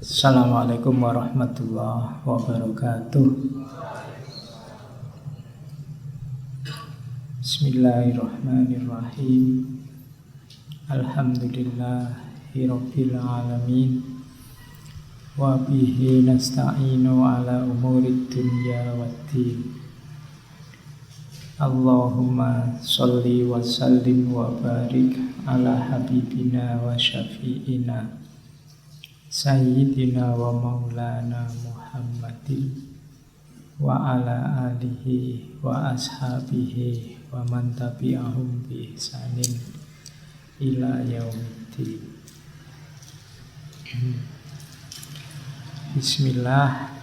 Assalamualaikum warahmatullahi wabarakatuh. Bismillahirrahmanirrahim. Alhamdulillahirabbil alamin. Wa bihi nasta'inu ala umurid dunya waddin. Allahumma sholli wa sallim wa barik ala habibina wa syafi'ina Sayyidina wa maulana Muhammadin wa ala alihi wa ashabihi wa man tabi'ahum bi ihsanin ila yaumiddin. Bismillah,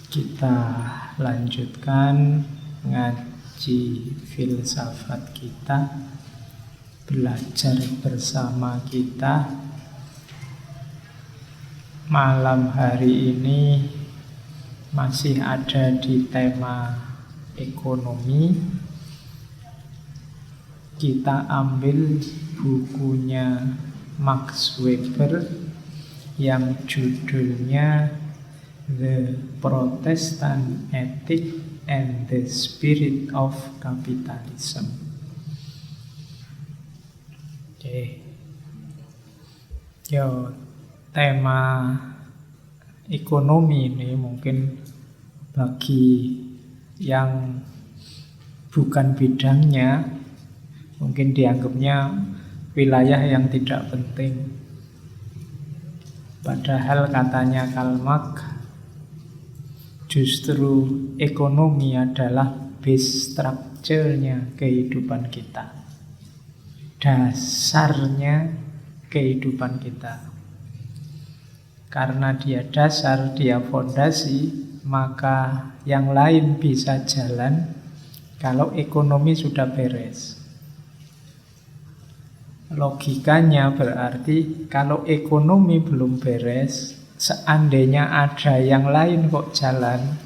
kita lanjutkan ngaji filsafat kita, belajar bersama kita. Malam hari ini masih ada di tema ekonomi. Kita ambil bukunya Max Weber yang judulnya The Protestant Ethic and the Spirit of Capitalism. Oke. Tema ekonomi ini mungkin bagi yang bukan bidangnya mungkin dianggapnya wilayah yang tidak penting. Padahal katanya Karl Marx, justru ekonomi adalah base structure-nya kehidupan kita, dasarnya kehidupan kita. Karena dia dasar, dia fondasi, maka yang lain bisa jalan kalau ekonomi sudah beres. Logikanya berarti kalau ekonomi belum beres, seandainya ada yang lain kok jalan,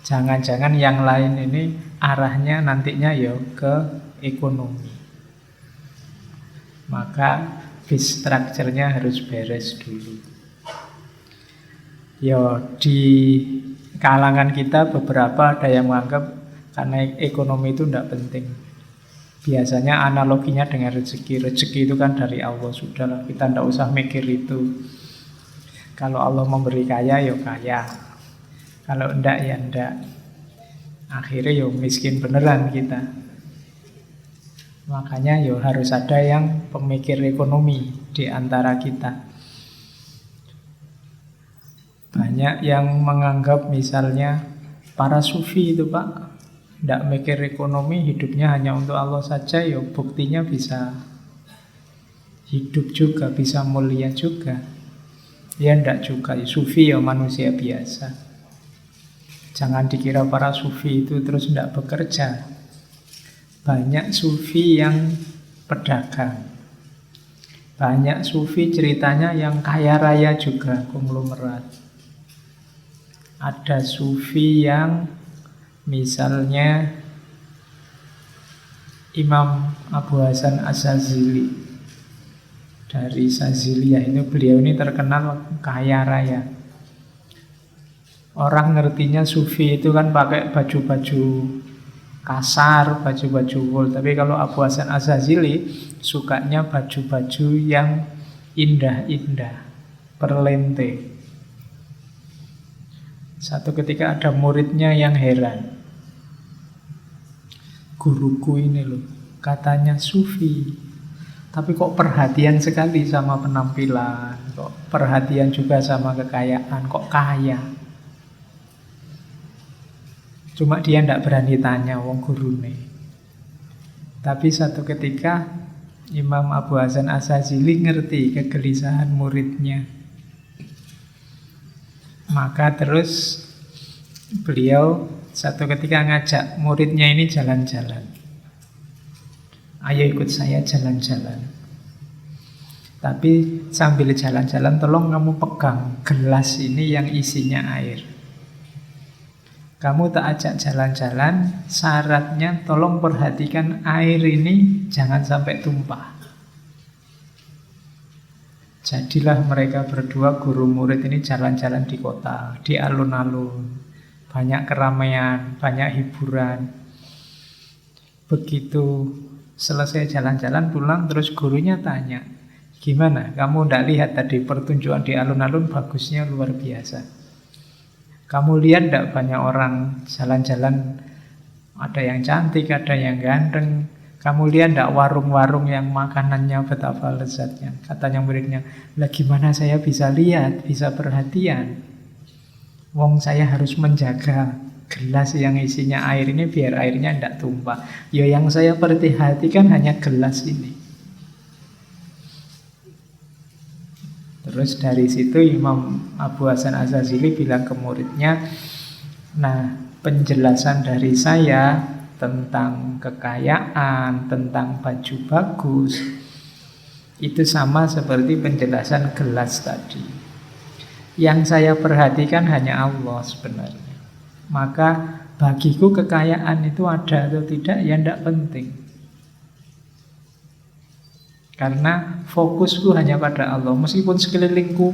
jangan-jangan yang lain ini arahnya nantinya ya ke ekonomi. Maka base structure-nya harus beres dulu. Di kalangan kita beberapa ada yang menganggap karena ekonomi itu tidak penting. Biasanya analoginya dengan rezeki. Rezeki itu kan dari Allah, sudahlah kita tidak usah mikir itu. Kalau Allah memberi kaya, ya kaya. Kalau enggak, ya enggak. Akhirnya ya miskin beneran kita. Makanya ya harus ada yang pemikir ekonomi di antara kita. Banyak yang menganggap misalnya para sufi itu Pak, tidak mikir ekonomi, hidupnya hanya untuk Allah saja, ya buktinya bisa hidup juga, bisa mulia juga. Ya tidak juga, sufi ya manusia biasa. Jangan dikira para sufi itu terus tidak bekerja. Banyak sufi yang pedagang. Banyak sufi ceritanya yang kaya raya juga, konglomerat. Ada sufi yang misalnya Imam Abu Hasan Asyazili dari Saziliyah, ini beliau ini terkenal kaya raya. Orang ngertinya sufi itu kan pakai baju-baju kasar, baju-baju wool. Tapi kalau Abu Hasan Asyazili sukanya baju-baju yang indah-indah, perlente. Satu ketika ada muridnya yang heran. Guruku ini loh, katanya sufi, tapi kok perhatian sekali sama penampilan, kok perhatian juga sama kekayaan, kok kaya. Cuma dia tidak berani tanya wong gurune. Tapi satu ketika Imam Abu Hasan Asyazili ngerti kegelisahan muridnya. Maka terus beliau satu ketika ngajak muridnya ini jalan-jalan. Ayo ikut saya jalan-jalan. Tapi sambil jalan-jalan tolong kamu pegang gelas ini yang isinya air. Kamu tak ajak jalan-jalan, syaratnya tolong perhatikan air ini jangan sampai tumpah. Jadilah mereka berdua guru murid ini jalan-jalan di kota, di alun-alun. Banyak keramaian, banyak hiburan. Begitu selesai jalan-jalan pulang, terus gurunya tanya, gimana, kamu ndak lihat tadi pertunjukan di alun-alun bagusnya luar biasa. Kamu lihat ndak banyak orang jalan-jalan, ada yang cantik, ada yang ganteng. Kamu lihat ndak warung-warung yang makanannya betapa lezatnya. Katanya muridnya, lah gimana saya bisa lihat, bisa perhatian. Wong saya harus menjaga gelas yang isinya air ini biar airnya ndak tumpah. Ya yang saya perhatikan hanya gelas ini. Terus dari situ Imam Abu Hasan Asyadzili bilang ke muridnya, nah penjelasan dari saya tentang kekayaan, tentang baju bagus, itu sama seperti penjelasan gelas tadi. Yang saya perhatikan hanya Allah sebenarnya. Maka bagiku kekayaan itu ada atau tidak, ya tidak penting. Karena fokusku hanya pada Allah. Meskipun sekelilingku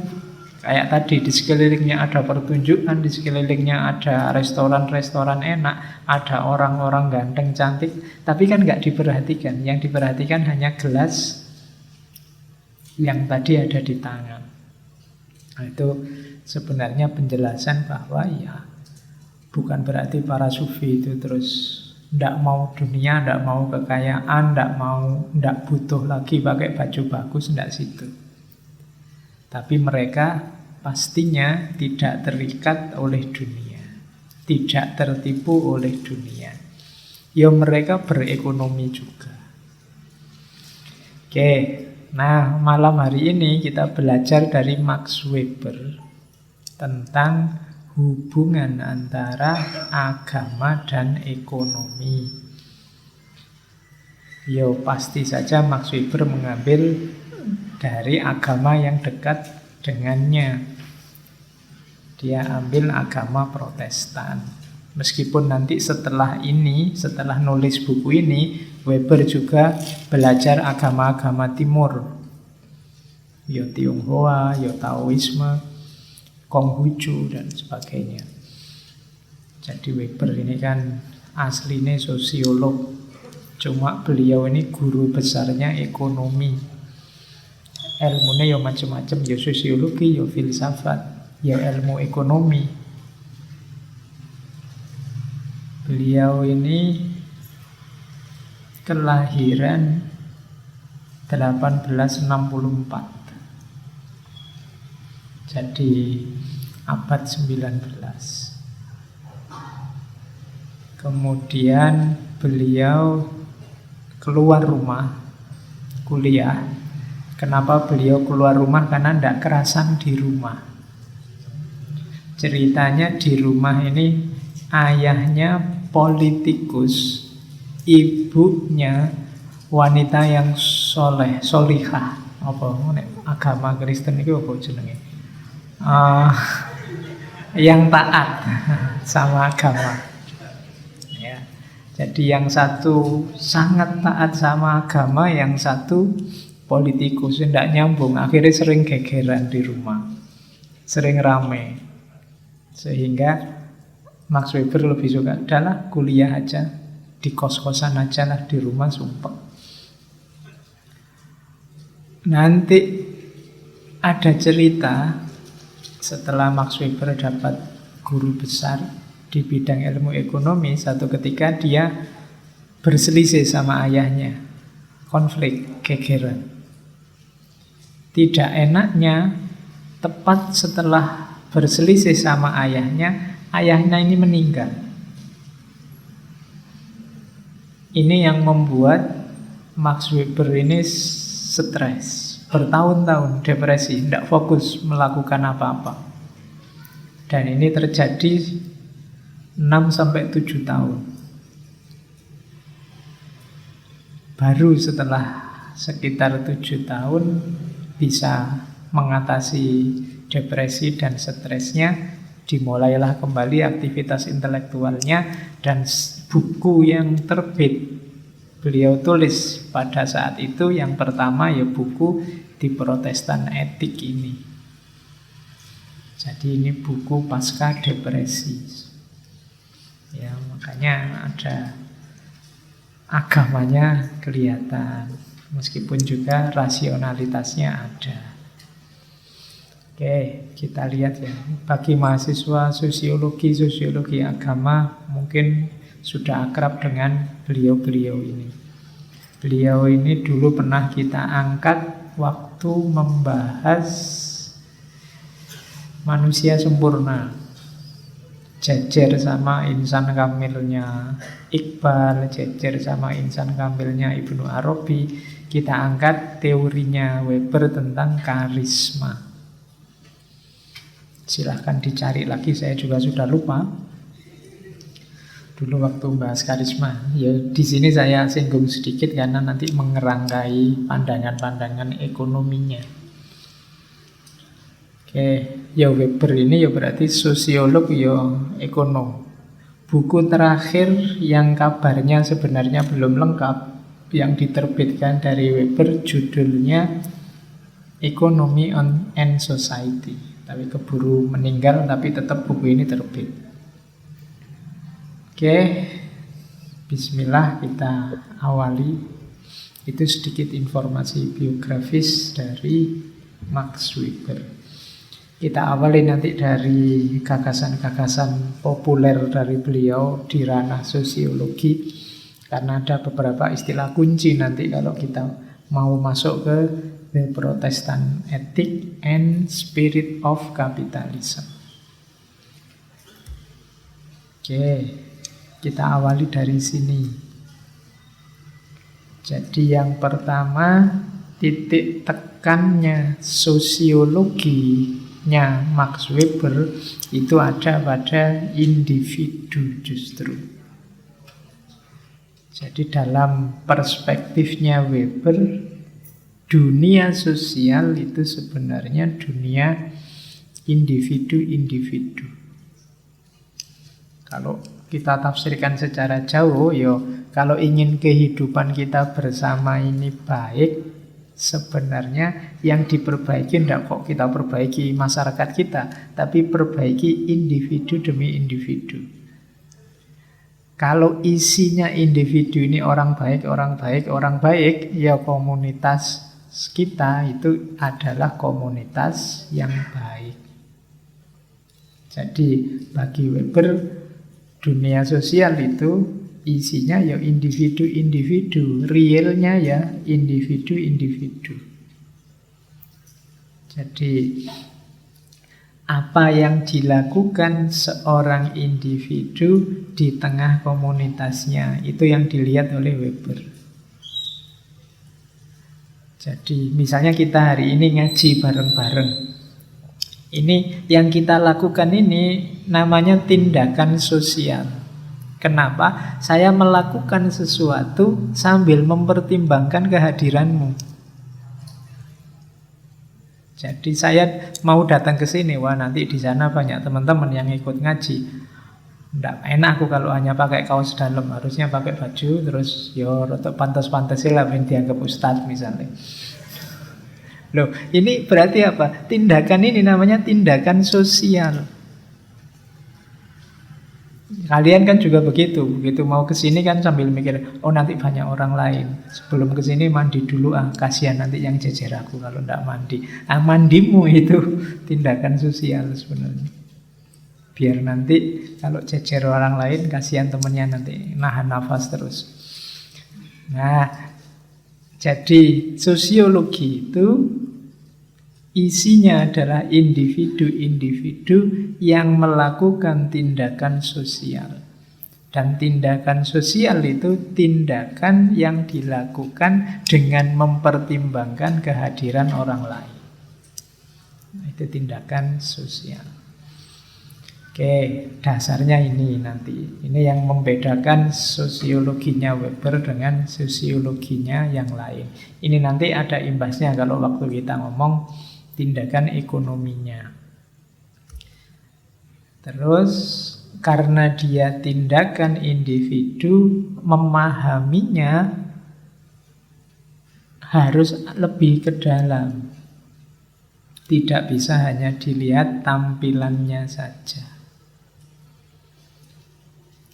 kayak tadi, di sekelilingnya ada pertunjukan, di sekelilingnya ada restoran-restoran enak, ada orang-orang ganteng, cantik, tapi kan nggak diperhatikan. Yang diperhatikan hanya gelas yang tadi ada di tangan. Nah, itu sebenarnya penjelasan bahwa ya bukan berarti para sufi itu terus ndak mau dunia, ndak mau kekayaan, ndak butuh lagi pakai baju bagus, ndak situ. Tapi mereka pastinya tidak terikat oleh dunia, tidak tertipu oleh dunia. Ya mereka berekonomi juga. Oke, nah malam hari ini kita belajar dari Max Weber tentang hubungan antara agama dan ekonomi. Yo pasti saja Max Weber mengambil dari agama yang dekat dengannya. Dia ambil agama Protestan. Meskipun nanti setelah ini, setelah nulis buku ini, Weber juga belajar agama-agama timur. Yo Tionghoa, yo Taoisme, Konghucu dan sebagainya. Jadi Weber ini kan aslinya sosiolog. Cuma beliau ini guru besarnya ekonomi. Ilmunya ya macam-macam, ya sosiologi, ya filsafat, ya ilmu ekonomi. Beliau ini kelahiran 1864. Jadi abad 19. Kemudian beliau keluar rumah kuliah. Kenapa beliau keluar rumah? Karena tidak kerasan di rumah. Ceritanya di rumah ini ayahnya politikus, ibunya wanita yang solihah. Apa agama Kristen itu apa jenenge? Yang taat sama agama. Ya. Jadi yang satu sangat taat sama agama, yang satu politikus, tidak nyambung. Akhirnya sering gegeran di rumah, sering rame. Sehingga Max Weber lebih suka, adalah kuliah aja, di kos-kosan aja lah, di rumah sumpah. Nanti ada cerita setelah Max Weber dapat guru besar di bidang ilmu ekonomi, satu ketika dia berselisih sama ayahnya, konflik, gegeran. Tidak enaknya, tepat setelah berselisih sama ayahnya ini meninggal. Ini yang membuat Max Weber ini stres, bertahun-tahun depresi, tidak fokus melakukan apa-apa. Dan ini terjadi 6-7 tahun. Baru setelah sekitar 7 tahun bisa mengatasi depresi dan stresnya, dimulailah kembali aktivitas intelektualnya, dan buku yang terbit beliau tulis pada saat itu yang pertama ya buku di Protestan Etik ini. Jadi ini buku pasca depresi. Ya, makanya ada agamanya kelihatan, meskipun juga rasionalitasnya ada. Oke, kita lihat ya. Bagi mahasiswa sosiologi agama mungkin sudah akrab dengan beliau-beliau ini. Beliau ini dulu pernah kita angkat waktu membahas manusia sempurna, jejer sama insan kamilnya Iqbal, jejer sama insan kamilnya Ibnu Arabi. Kita angkat teorinya Weber tentang karisma. Silahkan dicari lagi, saya juga sudah lupa dulu waktu bahas karisma. Ya di sini saya singgung sedikit karena nanti mengerangkai pandangan-pandangan ekonominya. Oke, ya Weber ini ya berarti sosiolog ya ekonom. Buku terakhir yang kabarnya sebenarnya belum lengkap yang diterbitkan dari Weber judulnya Economy and Society. Tapi keburu meninggal, tapi tetap buku ini terbit. Oke, bismillah kita awali. Itu sedikit informasi biografis dari Max Weber. Kita awali nanti dari gagasan-gagasan populer dari beliau di ranah sosiologi, karena ada beberapa istilah kunci nanti kalau kita mau masuk ke The Protestant Ethic and Spirit of Capitalism. Oke, kita awali dari sini. Jadi yang pertama, titik tekannya sosiologinya Max Weber itu ada pada individu justru. Jadi dalam perspektifnya Weber, dunia sosial itu sebenarnya dunia individu-individu. Kalau kita tafsirkan secara jauh, kalau ingin kehidupan kita bersama ini baik, sebenarnya yang diperbaiki tidak kok kita perbaiki masyarakat kita, tapi perbaiki individu demi individu. Kalau isinya individu ini orang baik, ya komunitas kita itu adalah komunitas yang baik. Jadi bagi Weber, dunia sosial itu isinya ya individu-individu, realnya ya individu-individu. Jadi apa yang dilakukan seorang individu di tengah komunitasnya, itu yang dilihat oleh Weber. Jadi misalnya kita hari ini ngaji bareng-bareng. Ini yang kita lakukan ini namanya tindakan sosial. Kenapa? Saya melakukan sesuatu sambil mempertimbangkan kehadiranmu. Jadi saya mau datang ke sini, wah nanti di sana banyak teman-teman yang ikut ngaji. Nggak enak aku kalau hanya pakai kaos dalam, harusnya pakai baju, terus rotok pantas-pantasin lah yang dianggap ustadz misalnya. Loh, ini berarti apa? Tindakan ini namanya tindakan sosial. Kalian kan juga begitu mau ke sini kan sambil mikir, oh nanti banyak orang lain. Sebelum ke sini mandi dulu, kasihan nanti yang jejer aku kalau enggak mandi. Mandimu itu tindakan sosial sebenarnya. Biar nanti kalau jejer orang lain, kasihan temennya nanti nahan nafas terus. Nah, jadi sosiologi itu isinya adalah individu-individu yang melakukan tindakan sosial. Dan tindakan sosial itu tindakan yang dilakukan dengan mempertimbangkan kehadiran orang lain. Itu tindakan sosial. Oke, dasarnya ini nanti. Ini yang membedakan sosiologinya Weber dengan sosiologinya yang lain. Ini nanti ada imbasnya kalau waktu kita ngomong tindakan ekonominya. Terus karena dia tindakan individu, memahaminya harus lebih ke dalam. Tidak bisa hanya dilihat tampilannya saja.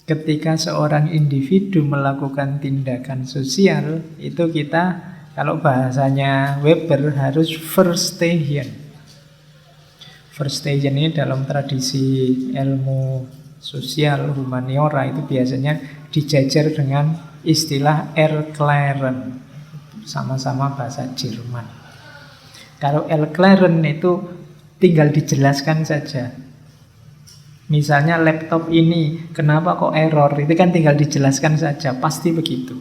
Ketika seorang individu melakukan tindakan sosial, itu kita, kalau bahasanya Weber, harus verstation. Verstation ini dalam tradisi ilmu sosial humaniora itu biasanya dijajar dengan istilah Erklären, sama-sama bahasa Jerman. Kalau Erklären itu tinggal dijelaskan saja. Misalnya laptop ini, kenapa kok error? Itu kan tinggal dijelaskan saja, pasti begitu.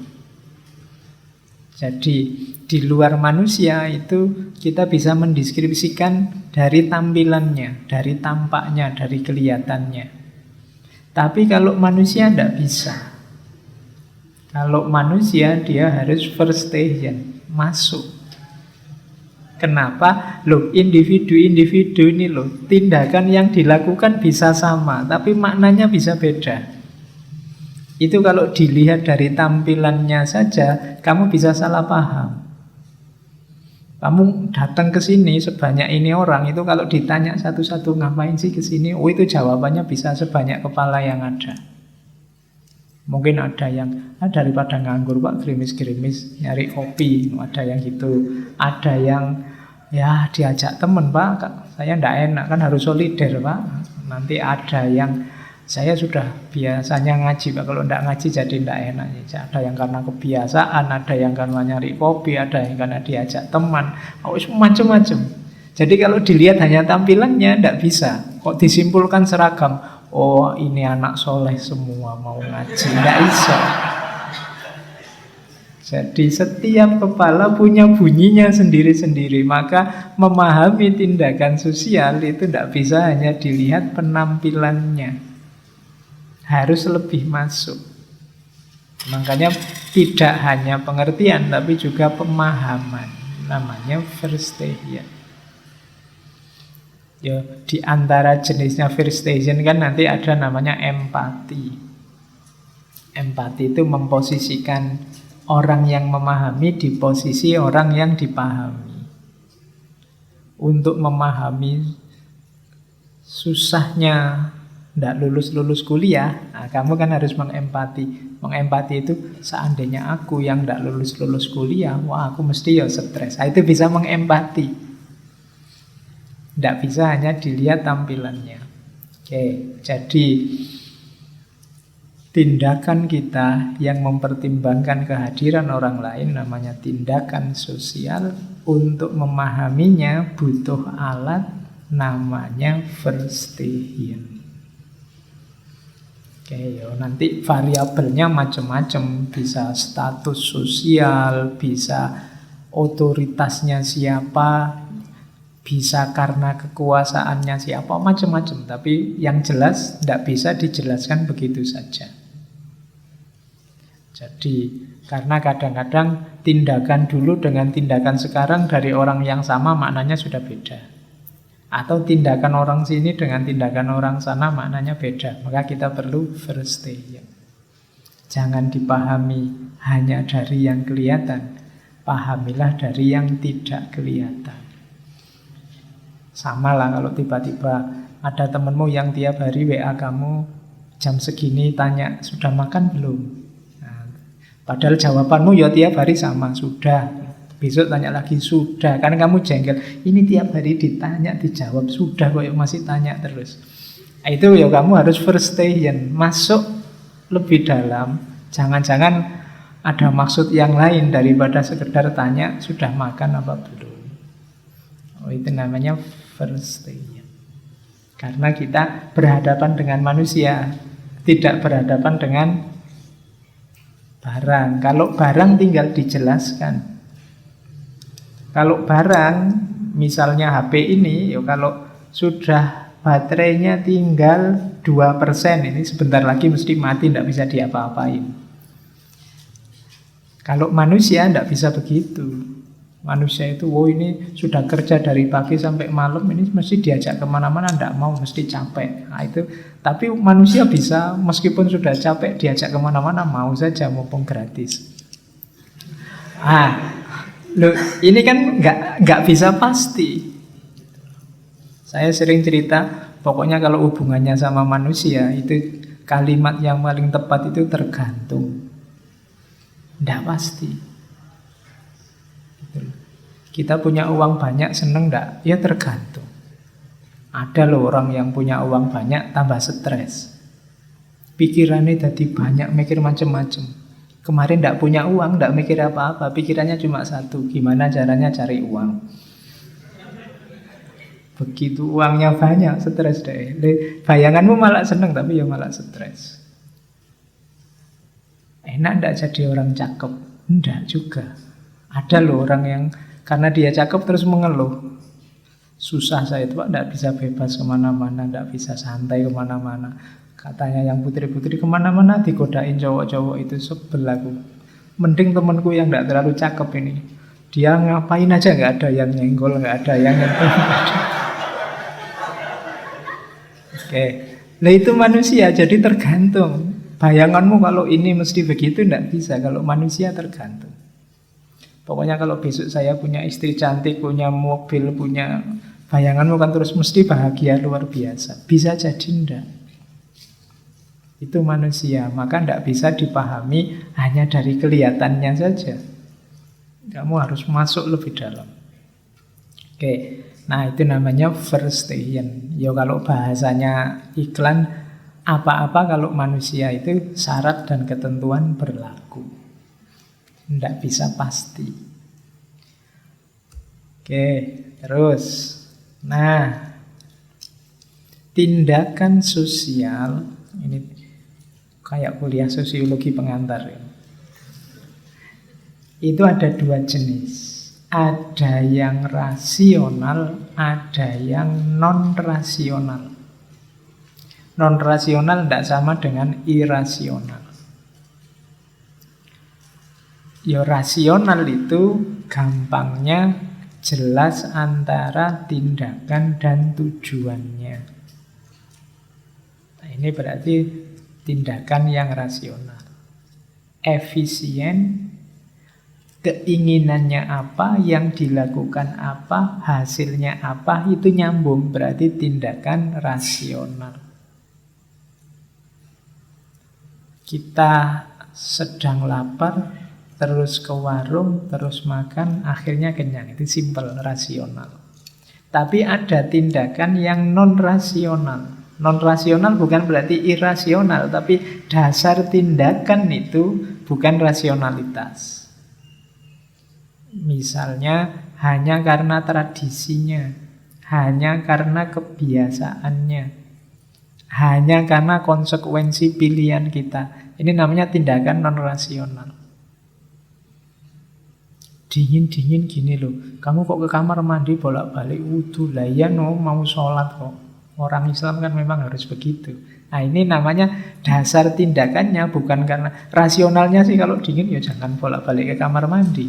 Jadi di luar manusia itu kita bisa mendeskripsikan dari tampilannya, dari tampaknya, dari kelihatannya. Tapi kalau manusia tidak bisa. Kalau manusia dia harus verstation, masuk. Kenapa? Loh, individu-individu ini loh, tindakan yang dilakukan bisa sama, tapi maknanya bisa beda. Itu kalau dilihat dari tampilannya saja, kamu bisa salah paham. Kamu datang ke sini sebanyak ini orang, itu kalau ditanya satu-satu ngapain sih ke sini, oh itu jawabannya bisa sebanyak kepala yang ada. Mungkin ada yang, daripada nganggur Pak, gerimis-gerimis nyari kopi, ada yang gitu. Ada yang, ya diajak temen Pak, saya ndak enak, kan harus solider Pak. Nanti ada yang, saya sudah biasanya ngaji Pak, kalau ndak ngaji jadi ndak enak. Ada yang karena kebiasaan, ada yang karena nyari kopi, ada yang karena diajak teman, macam-macam. Jadi kalau dilihat hanya tampilannya ndak bisa. Kok disimpulkan seragam, oh ini anak soleh semua mau ngaji, nggak bisa. Jadi setiap kepala punya bunyinya sendiri-sendiri. Maka memahami tindakan sosial itu tidak bisa hanya dilihat penampilannya, harus lebih masuk. Makanya tidak hanya pengertian tapi juga pemahaman. Namanya verstation. Ya, di antara jenisnya verstation kan nanti ada namanya empati. Empati itu memposisikan orang yang memahami di posisi orang yang dipahami. Untuk memahami susahnya tidak lulus-lulus kuliah, nah, kamu kan harus mengempati. Mengempati itu seandainya aku yang tidak lulus-lulus kuliah, wah aku mesti ya stres. Nah, itu bisa mengempati. Tidak bisa hanya dilihat tampilannya. Oke, jadi tindakan kita yang mempertimbangkan kehadiran orang lain namanya tindakan sosial. Untuk memahaminya butuh alat namanya verstation. Oke, nanti variabelnya macam-macam. Bisa status sosial, bisa otoritasnya siapa, bisa karena kekuasaannya siapa, macam-macam. Tapi yang jelas tidak bisa dijelaskan begitu saja. Jadi karena kadang-kadang tindakan dulu dengan tindakan sekarang dari orang yang sama maknanya sudah beda. Atau tindakan orang sini dengan tindakan orang sana maknanya beda. Maka kita perlu verstation. Jangan dipahami hanya dari yang kelihatan. Pahamilah dari yang tidak kelihatan. Sama lah kalau tiba-tiba ada temenmu yang tiap hari WA kamu jam segini tanya, sudah makan belum? Padahal jawabanmu ya tiap hari sama, sudah. Besok tanya lagi, sudah. Karena kamu jengkel. Ini tiap hari ditanya, dijawab, sudah kok masih tanya terus. Itu ya kamu harus verstation, masuk lebih dalam. Jangan-jangan ada maksud yang lain daripada sekedar tanya, sudah makan apa belum. Oh, itu namanya verstation. Karena kita berhadapan dengan manusia, tidak berhadapan dengan barang. Kalau barang tinggal dijelaskan. Kalau barang, misalnya HP ini, ya kalau sudah baterainya tinggal 2%, ini sebentar lagi mesti mati, tidak bisa diapa-apain. Kalau manusia tidak bisa begitu. Manusia itu, ini sudah kerja dari pagi sampai malam, ini mesti diajak kemana-mana, tidak mau, mesti capek. Nah, itu. Tapi manusia bisa, meskipun sudah capek, diajak kemana-mana, mau saja, mumpung gratis. Loh, ini kan nggak bisa pasti. Saya sering cerita, pokoknya kalau hubungannya sama manusia itu kalimat yang paling tepat itu tergantung. Nggak pasti. Gitu. Kita punya uang banyak, seneng nggak? Ya tergantung. Ada loh orang yang punya uang banyak tambah stres. Pikirannya jadi banyak, mikir macam-macam. Kemarin nggak punya uang, nggak mikir apa-apa, pikirannya cuma satu, gimana caranya cari uang. Begitu uangnya banyak, stres deh. Bayanganmu malah seneng, tapi ya malah stres. Enak ndak jadi orang cakep? Ndak juga. Ada loh orang yang karena dia cakep terus mengeluh. Susah saya itu Pak, ndak bisa bebas kemana-mana, ndak bisa santai kemana-mana. Katanya yang putri-putri kemana-mana digodain cowok-cowok, itu sebel aku. Mending temanku yang ndak terlalu cakep ini. Dia ngapain aja nggak ada yang nyenggol, nggak ada yang nyentuh. Oke, nah itu manusia, jadi tergantung. Bayanganmu kalau ini mesti begitu, tidak bisa. Kalau manusia tergantung. Pokoknya kalau besok saya punya istri cantik, punya mobil, punya, bayanganmu kan terus mesti bahagia luar biasa. Bisa jadi tidak. Itu manusia, maka tidak bisa dipahami hanya dari kelihatannya saja. Kamu harus masuk lebih dalam. Oke. Nah itu namanya verstehen. Ya kalau bahasanya iklan, apa-apa kalau manusia itu syarat dan ketentuan berlaku. Tidak bisa pasti. Oke, terus. Nah, tindakan sosial, ini kayak kuliah sosiologi pengantar ya. Itu ada dua jenis. Ada yang rasional, ada yang non-rasional. Non-rasional tidak sama dengan irasional. Ya rasional itu gampangnya jelas antara tindakan dan tujuannya. Nah, ini berarti tindakan yang rasional. Efisien, keinginannya apa, yang dilakukan apa, hasilnya apa, itu nyambung, berarti tindakan rasional. Kita sedang lapar, terus ke warung, terus makan, akhirnya kenyang. Itu simple, rasional. Tapi ada tindakan yang non-rasional. Non-rasional bukan berarti irasional, tapi dasar tindakan itu bukan rasionalitas. Misalnya hanya karena tradisinya, hanya karena kebiasaannya, hanya karena konsekuensi pilihan kita. Ini namanya tindakan non-rasional. Dingin-dingin gini loh, kamu kok ke kamar mandi bolak-balik wudu, lah ya no, mau sholat kok. Orang Islam kan memang harus begitu. Nah ini namanya dasar tindakannya, bukan karena rasionalnya sih kalau dingin ya jangan bolak-balik ke kamar mandi.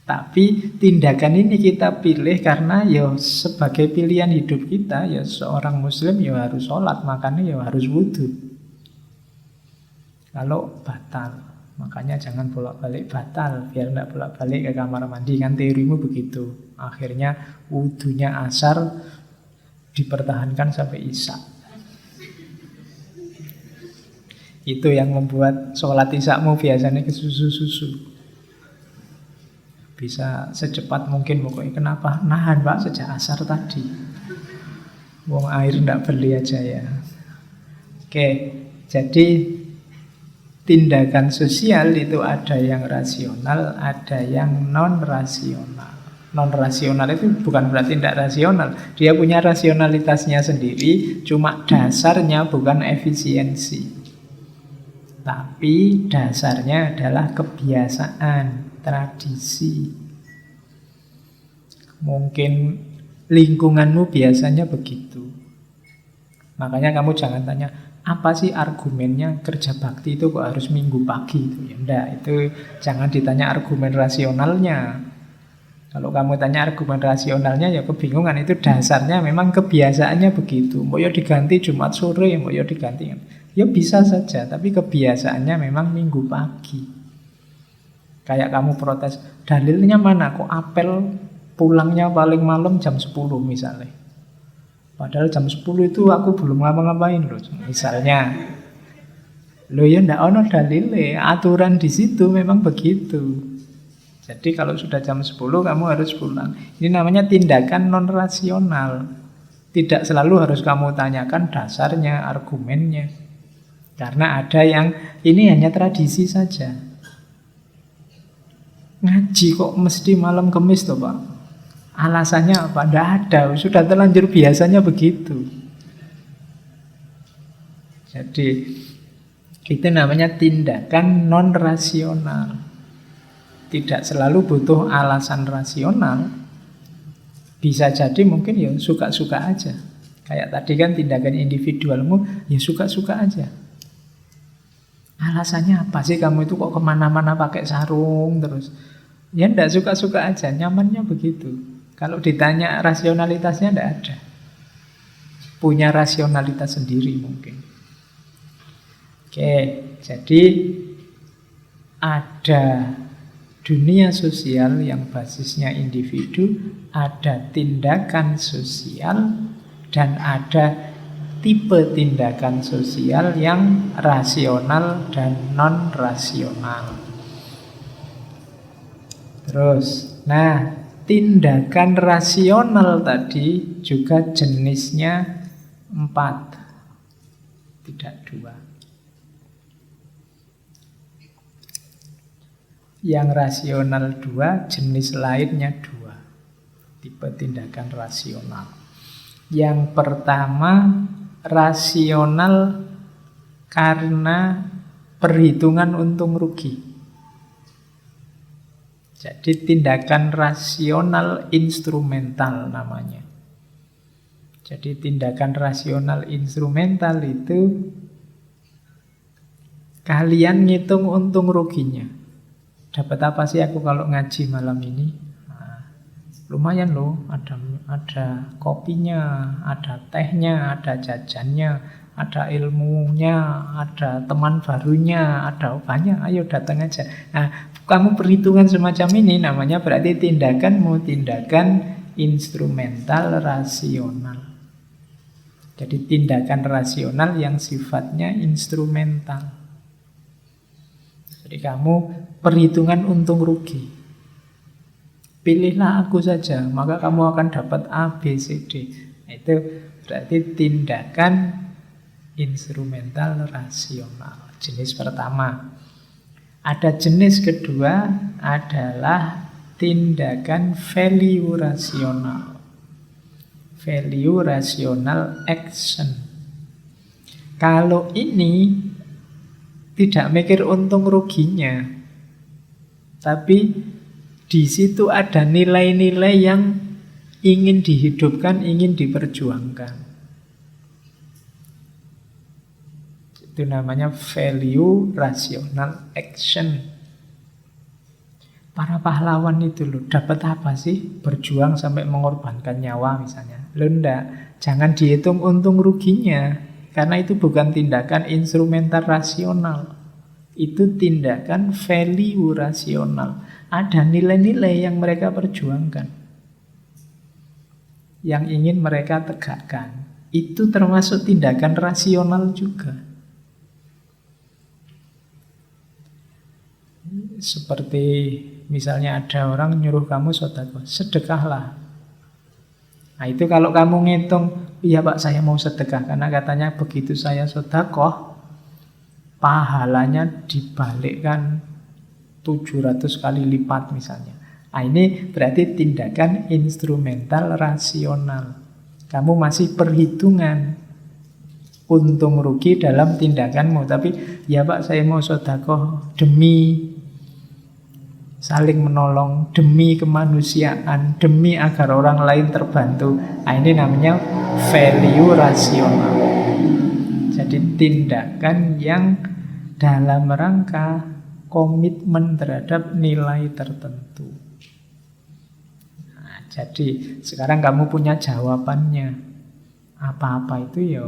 Tapi tindakan ini kita pilih karena ya sebagai pilihan hidup kita, ya seorang muslim ya harus sholat, makanya ya harus wudu. Kalau batal, makanya jangan bolak-balik batal, biar tidak bolak-balik ke kamar mandi, kan teorimu begitu. Akhirnya wudunya asar dipertahankan sampai isya. Itu yang membuat sholat isyamu biasanya kesusu-susu. Bisa secepat mungkin pokoknya. Kenapa? Nahan Pak sejak asar tadi. Wong air ndak beli aja ya. Oke, jadi tindakan sosial itu ada yang rasional, ada yang non-rasional. Non-rasional itu bukan berarti tidak rasional. Dia punya rasionalitasnya sendiri, cuma dasarnya bukan efisiensi. Tapi dasarnya adalah kebiasaan, tradisi. Mungkin lingkunganmu biasanya begitu. Makanya kamu jangan tanya, apa sih argumennya kerja bakti itu kok harus minggu pagi itu? Ya enggak, itu jangan ditanya argumen rasionalnya. Kalau kamu tanya argumen rasionalnya ya kebingungan, itu dasarnya memang kebiasaannya begitu. Mau ya diganti Jumat sore, mau ya diganti. Ya bisa saja, tapi kebiasaannya memang minggu pagi. Kayak kamu protes, dalilnya mana? Kok apel pulangnya paling malam jam 10 misalnya. Padahal jam 10 itu aku belum ngapa-ngapain loh, misalnya. Loh ya ndak ono dalile, aturan di situ memang begitu. Jadi kalau sudah jam 10 kamu harus pulang. Ini namanya tindakan non rasional. Tidak selalu harus kamu tanyakan dasarnya, argumennya. Karena ada yang ini hanya tradisi saja. Ngaji kok mesti malam Kamis toh Pak? Alasannya apa? Tidak ada, sudah terlanjur biasanya begitu. Jadi itu namanya tindakan non rasional. Tidak selalu butuh alasan rasional. Bisa jadi mungkin ya suka-suka aja. Kayak tadi kan tindakan individualmu ya suka-suka aja. Alasannya apa sih kamu itu kok kemana-mana pakai sarung terus? Ya enggak, suka-suka aja, nyamannya begitu. Kalau ditanya rasionalitasnya enggak ada. Punya rasionalitas sendiri mungkin. Oke, jadi ada dunia sosial yang basisnya individu, ada tindakan sosial, dan ada tipe tindakan sosial yang rasional dan non-rasional. Terus, nah, tindakan rasional tadi juga jenisnya 4, tidak 2. Yang rasional 2, jenis lainnya 2. Tipe tindakan rasional. Yang pertama, rasional karena perhitungan untung rugi. Jadi tindakan rasional instrumental namanya. Jadi tindakan rasional instrumental itu kalian ngitung untung ruginya. Dapat apa sih aku kalau ngaji malam ini? Nah, lumayan loh, ada kopinya, ada tehnya, ada jajannya, ada ilmunya, ada teman barunya, ada banyak, ayo datang aja. Nah, kamu perhitungan semacam ini namanya berarti tindakanmu tindakan instrumental rasional. Jadi tindakan rasional yang sifatnya instrumental. Jadi kamu perhitungan untung rugi. Pilihlah aku saja, maka kamu akan dapat A, B, C, D. Itu berarti tindakan instrumental rasional. Jenis pertama. Ada jenis kedua adalah tindakan value rasional. Value rasional action. Kalau ini tidak mikir untung ruginya, tapi di situ ada nilai-nilai yang ingin dihidupkan, ingin diperjuangkan. Itu namanya value rational action. Para pahlawan itu loh, dapat apa sih berjuang sampai mengorbankan nyawa misalnya? Loh enggak, jangan dihitung untung ruginya, karena itu bukan tindakan instrumental rasional. Itu tindakan value rasional. Ada nilai-nilai yang mereka perjuangkan, yang ingin mereka tegakkan. Itu termasuk tindakan rasional juga. Seperti misalnya ada orang nyuruh kamu sedekah, sedekahlah. Nah itu kalau kamu ngitung, iya Pak saya mau sedekah, karena katanya begitu saya sedekah, pahalanya dibalikkan 700 kali lipat misalnya. Nah ini berarti tindakan instrumental rasional. Kamu masih perhitungan untung rugi dalam tindakanmu. Tapi ya Pak saya mau sedekah demi saling menolong, demi kemanusiaan, demi agar orang lain terbantu. Nah, ini namanya value rasional. Jadi tindakan yang dalam rangka komitmen terhadap nilai tertentu. Nah, jadi sekarang kamu punya jawabannya. Apa-apa itu ya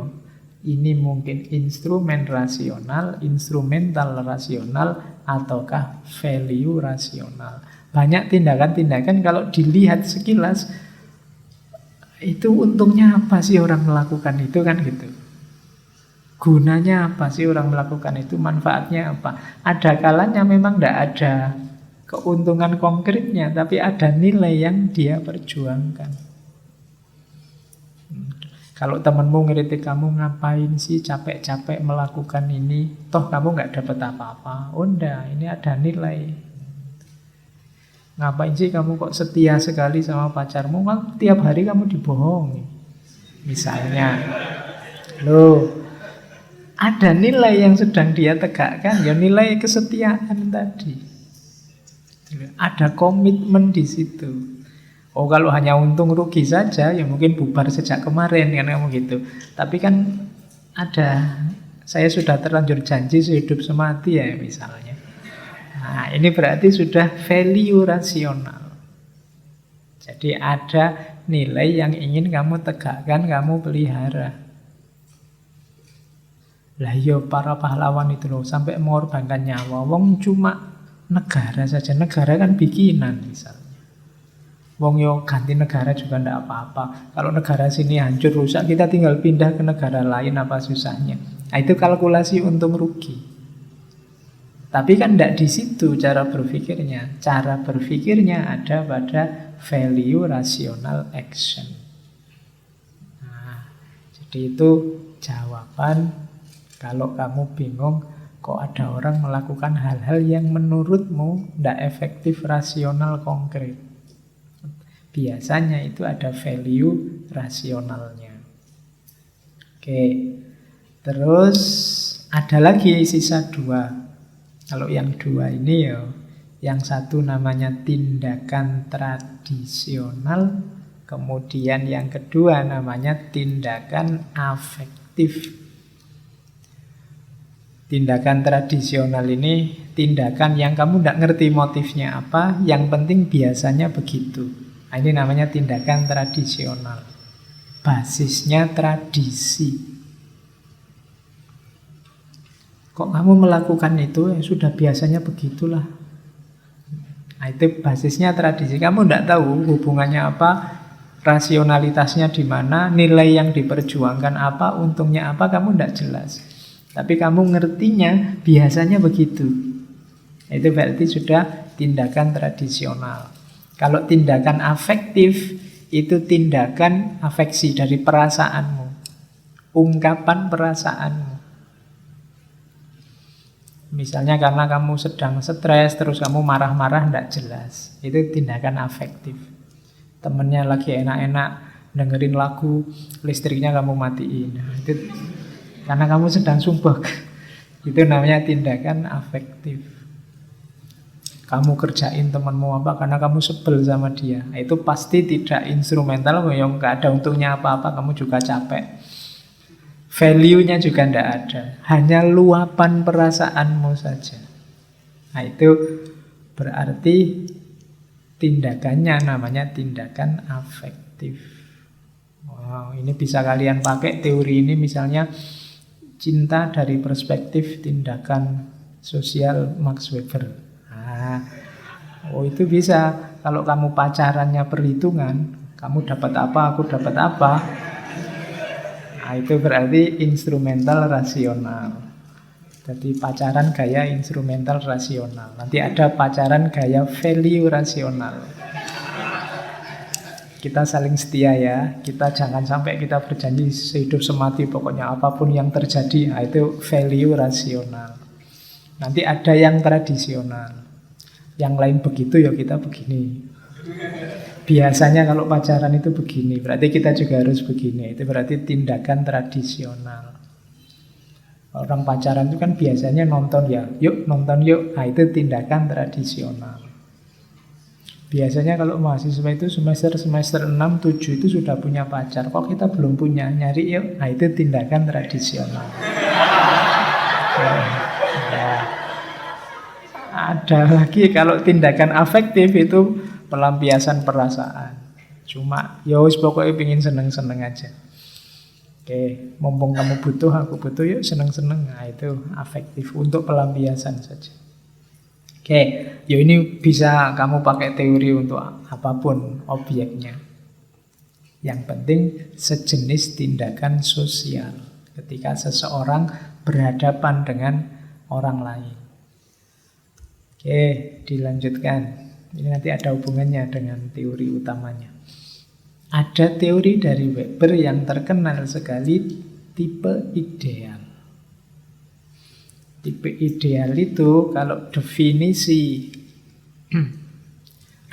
Ini mungkin instrumen rasional, instrumental rasional, ataukah value rasional. Banyak tindakan-tindakan kalau dilihat sekilas, itu untungnya apa sih orang melakukan itu kan gitu. Gunanya apa sih orang melakukan itu, manfaatnya apa. Ada kalanya memang tidak ada keuntungan konkretnya, tapi ada nilai yang dia perjuangkan. Kalau temanmu ngeritik kamu, ngapain sih capek-capek melakukan ini, toh kamu nggak dapat apa-apa. Oh enggak, ini ada nilai. Ngapain sih kamu kok setia sekali sama pacarmu, kan tiap hari kamu dibohongi misalnya. Loh, ada nilai yang sedang dia tegakkan, ya nilai kesetiaan tadi. Ada komitmen di situ. Oh, kalau hanya untung rugi saja, ya mungkin bubar sejak kemarin kan kamu gitu. Tapi kan ada, saya sudah terlanjur janji sehidup semati ya misalnya. Nah, ini berarti sudah value rasional. Jadi ada nilai yang ingin kamu tegakkan, kamu pelihara. Lah yo para pahlawan itu loh sampai mengorbankan nyawa. Wong cuma negara saja, negara kan bikinan misalnya. Wong yo ganti negara juga ndak apa-apa. Kalau negara sini hancur rusak, kita tinggal pindah ke negara lain, apa susahnya? Nah, itu kalkulasi untung rugi. Tapi kan ndak di situ cara berpikirnya. Cara berpikirnya ada pada value rational action. Nah, jadi itu jawaban kalau kamu bingung kok ada orang melakukan hal-hal yang menurutmu ndak efektif, rasional, konkret. Biasanya itu ada value rasionalnya. Oke, terus ada lagi sisa dua. Kalau yang dua ini ya, yang satu namanya tindakan tradisional, kemudian yang kedua namanya tindakan afektif. Tindakan tradisional ini tindakan yang kamu tidak ngerti motifnya apa, yang penting biasanya begitu. Nah, ini namanya tindakan tradisional. Basisnya tradisi. Kok kamu melakukan itu, ya sudah biasanya begitulah. Nah, itu basisnya tradisi. Kamu tidak tahu hubungannya apa, rasionalitasnya di mana, nilai yang diperjuangkan apa, untungnya apa, kamu tidak jelas. Tapi kamu ngertinya biasanya begitu. Itu berarti sudah tindakan tradisional. Kalau tindakan afektif, itu tindakan afeksi dari perasaanmu. Ungkapan perasaanmu. Misalnya karena kamu sedang stres, terus kamu marah-marah tidak jelas. Itu tindakan afektif. Temennya lagi enak-enak dengerin lagu, listriknya kamu matiin. Nah, itu karena kamu sedang sumpah. Itu namanya tindakan afektif. Kamu kerjain temanmu apa karena kamu sebel sama dia. Nah, itu pasti tidak instrumental, yang nggak ada untungnya apa-apa, kamu juga capek. Value-nya juga tidak ada. Hanya luapan perasaanmu saja. Nah, itu berarti tindakannya namanya tindakan afektif. Wow, ini bisa kalian pakai teori ini misalnya cinta dari perspektif tindakan sosial Max Weber. Nah, oh itu bisa. Kalau kamu pacarannya perhitungan, kamu dapat apa, aku dapat apa. Nah, itu berarti instrumental rasional. Jadi pacaran gaya instrumental rasional. Nanti ada pacaran gaya value rasional. Kita saling setia ya. Kita jangan sampai kita berjanji sehidup semati, pokoknya apapun yang terjadi. Nah, itu value rasional. Nanti ada yang tradisional. Yang lain begitu ya kita begini. Biasanya kalau pacaran itu begini, berarti kita juga harus begini. Itu berarti tindakan tradisional. Orang pacaran itu kan biasanya nonton ya, yuk nonton yuk. Nah, itu tindakan tradisional. Biasanya kalau mahasiswa itu semester 6, 7 itu sudah punya pacar. Kok kita belum punya, nyari yuk. Nah, itu tindakan tradisional. Ada lagi kalau tindakan afektif itu pelampiasan perasaan. Cuma ya wis pokoknya pengin seneng-seneng aja. Oke, mumpung kamu butuh, aku butuh, yuk seneng-seneng. Nah, itu afektif untuk pelampiasan saja. Oke, ya ini bisa kamu pakai teori untuk apapun objeknya. Yang penting sejenis tindakan sosial ketika seseorang berhadapan dengan orang lain. Oke, dilanjutkan. Ini nanti ada hubungannya dengan teori utamanya. Ada teori dari Weber yang terkenal sekali, tipe ideal. Tipe ideal itu kalau definisi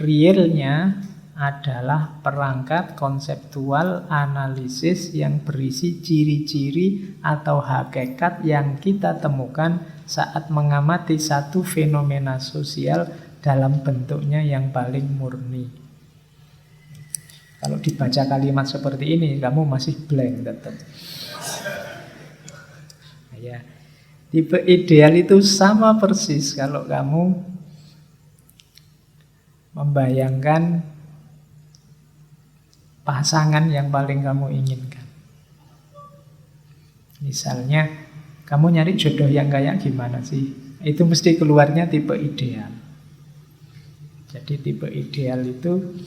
realnya adalah perangkat konseptual analisis yang berisi ciri-ciri atau hakikat yang kita temukan saat mengamati satu fenomena sosial dalam bentuknya yang paling murni. Kalau dibaca kalimat seperti ini, kamu masih blank tetap. Ya, tipe ideal itu sama persis kalau kamu membayangkan pasangan yang paling kamu inginkan. Misalnya, kamu nyari jodoh yang kayak gimana sih? Itu mesti keluarnya tipe ideal. Jadi tipe ideal itu,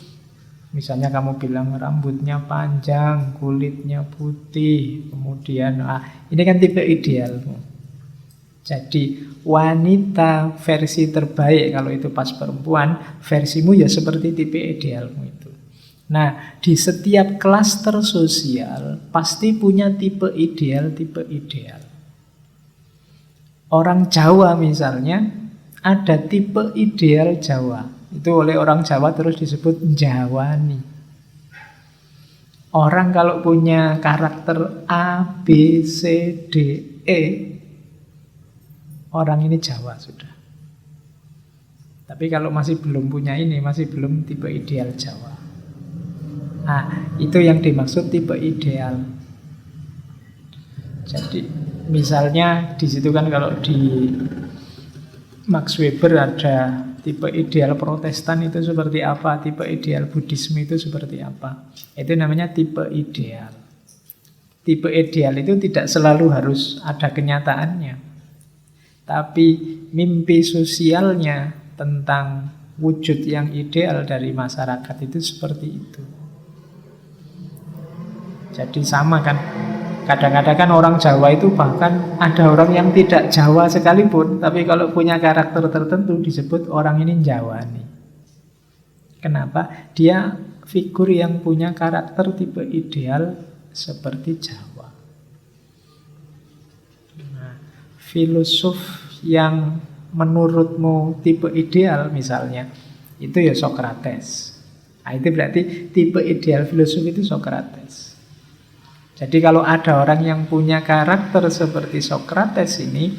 misalnya kamu bilang rambutnya panjang, kulitnya putih, kemudian ini kan tipe idealmu. Jadi wanita versi terbaik kalau itu pas perempuan, versimu ya seperti tipe idealmu itu. Nah, di setiap klaster sosial pasti punya tipe ideal, tipe ideal. Orang Jawa misalnya ada tipe ideal Jawa. Itu oleh orang Jawa terus disebut Jawani. Orang kalau punya karakter A, B, C, D, E, orang ini Jawa sudah. Tapi kalau masih belum punya ini, masih belum tipe ideal Jawa. Nah, itu yang dimaksud tipe ideal. Jadi, misalnya di situ kan kalau di Max Weber ada tipe ideal Protestan itu seperti apa, tipe ideal Buddhisme itu seperti apa. Itu namanya tipe ideal. Tipe ideal itu tidak selalu harus ada kenyataannya. Tapi mimpi sosialnya tentang wujud yang ideal dari masyarakat itu seperti itu. Jadi sama kan. Kadang-kadang kan orang Jawa itu bahkan ada orang yang tidak Jawa sekalipun, tapi kalau punya karakter tertentu disebut orang ini Jawani. Kenapa? Dia figur yang punya karakter tipe ideal seperti Jawa. Nah, filosof yang menurutmu tipe ideal misalnya, itu ya Sokrates. Nah, itu berarti tipe ideal filosof itu Sokrates. Jadi kalau ada orang yang punya karakter seperti Sokrates ini,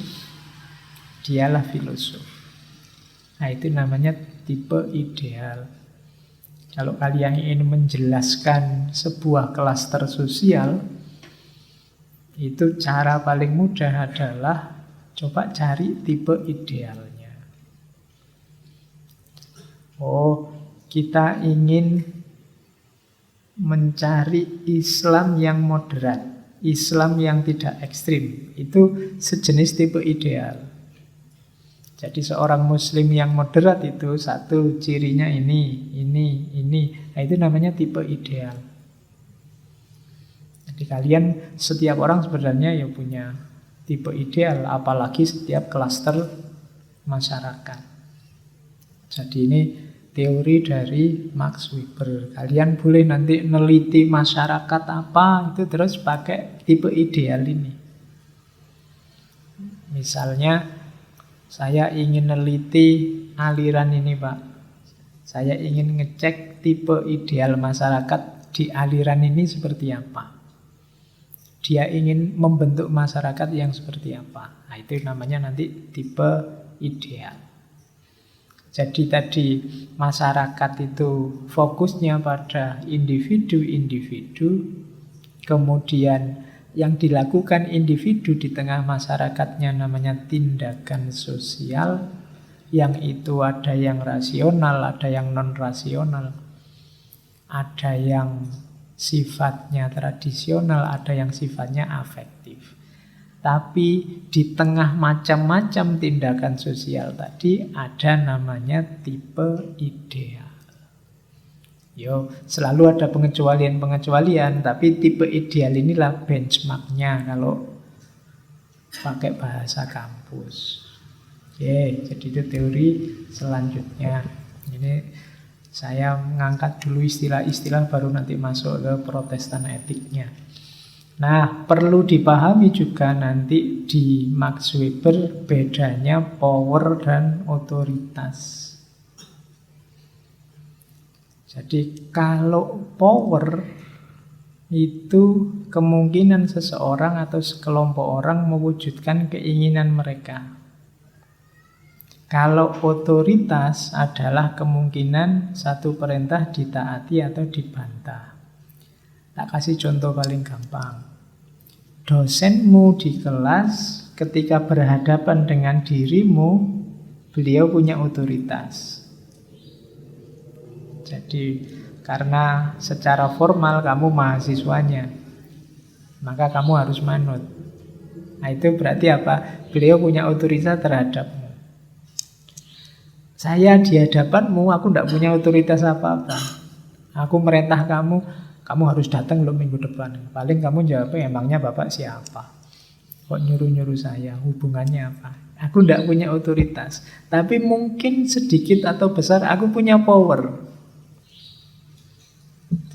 dialah filosof. Nah, itu namanya tipe ideal. Kalau kalian ingin menjelaskan sebuah klaster sosial, itu cara paling mudah adalah coba cari tipe idealnya. Oh, kita ingin mencari Islam yang moderat, Islam yang tidak ekstrim. Itu sejenis tipe ideal. Jadi seorang muslim yang moderat itu satu cirinya ini. Nah, itu namanya tipe ideal. Jadi kalian, setiap orang sebenarnya ya punya tipe ideal, apalagi setiap klaster masyarakat. Jadi ini teori dari Max Weber. Kalian boleh nanti neliti masyarakat apa, itu terus pakai tipe ideal ini. Misalnya, saya ingin neliti aliran ini, Pak. Saya ingin ngecek tipe ideal masyarakat di aliran ini seperti apa. Dia ingin membentuk masyarakat yang seperti apa. Nah, itu namanya nanti tipe ideal. Jadi tadi masyarakat itu fokusnya pada individu-individu, kemudian yang dilakukan individu di tengah masyarakatnya namanya tindakan sosial, yang itu ada yang rasional, ada yang non-rasional, ada yang sifatnya tradisional, ada yang sifatnya afektif. Tapi di tengah macam-macam tindakan sosial tadi ada namanya tipe ideal. Yo, selalu ada pengecualian-pengecualian, tapi tipe ideal inilah benchmarknya kalau pakai bahasa kampus. Oke, jadi itu teori selanjutnya. Ini saya mengangkat dulu istilah-istilah baru nanti masuk ke Protestan etiknya. Nah, perlu dipahami juga nanti di Max Weber bedanya power dan otoritas. Jadi kalau power itu kemungkinan seseorang atau sekelompok orang mewujudkan keinginan mereka. Kalau otoritas adalah kemungkinan satu perintah ditaati atau dibantah. Tak kasih contoh paling gampang. Dosenmu di kelas ketika berhadapan dengan dirimu, beliau punya otoritas. Jadi karena secara formal kamu mahasiswanya, maka kamu harus manut. Nah itu berarti apa? Beliau punya otoritas terhadapmu. Saya di hadapanmu, aku tidak punya otoritas apa-apa. Aku merintah kamu harus datang loh minggu depan. Paling kamu jawabnya, emangnya bapak siapa? Kok nyuruh-nyuruh saya? Hubungannya apa? Aku tidak punya otoritas. Tapi mungkin sedikit atau besar aku punya power.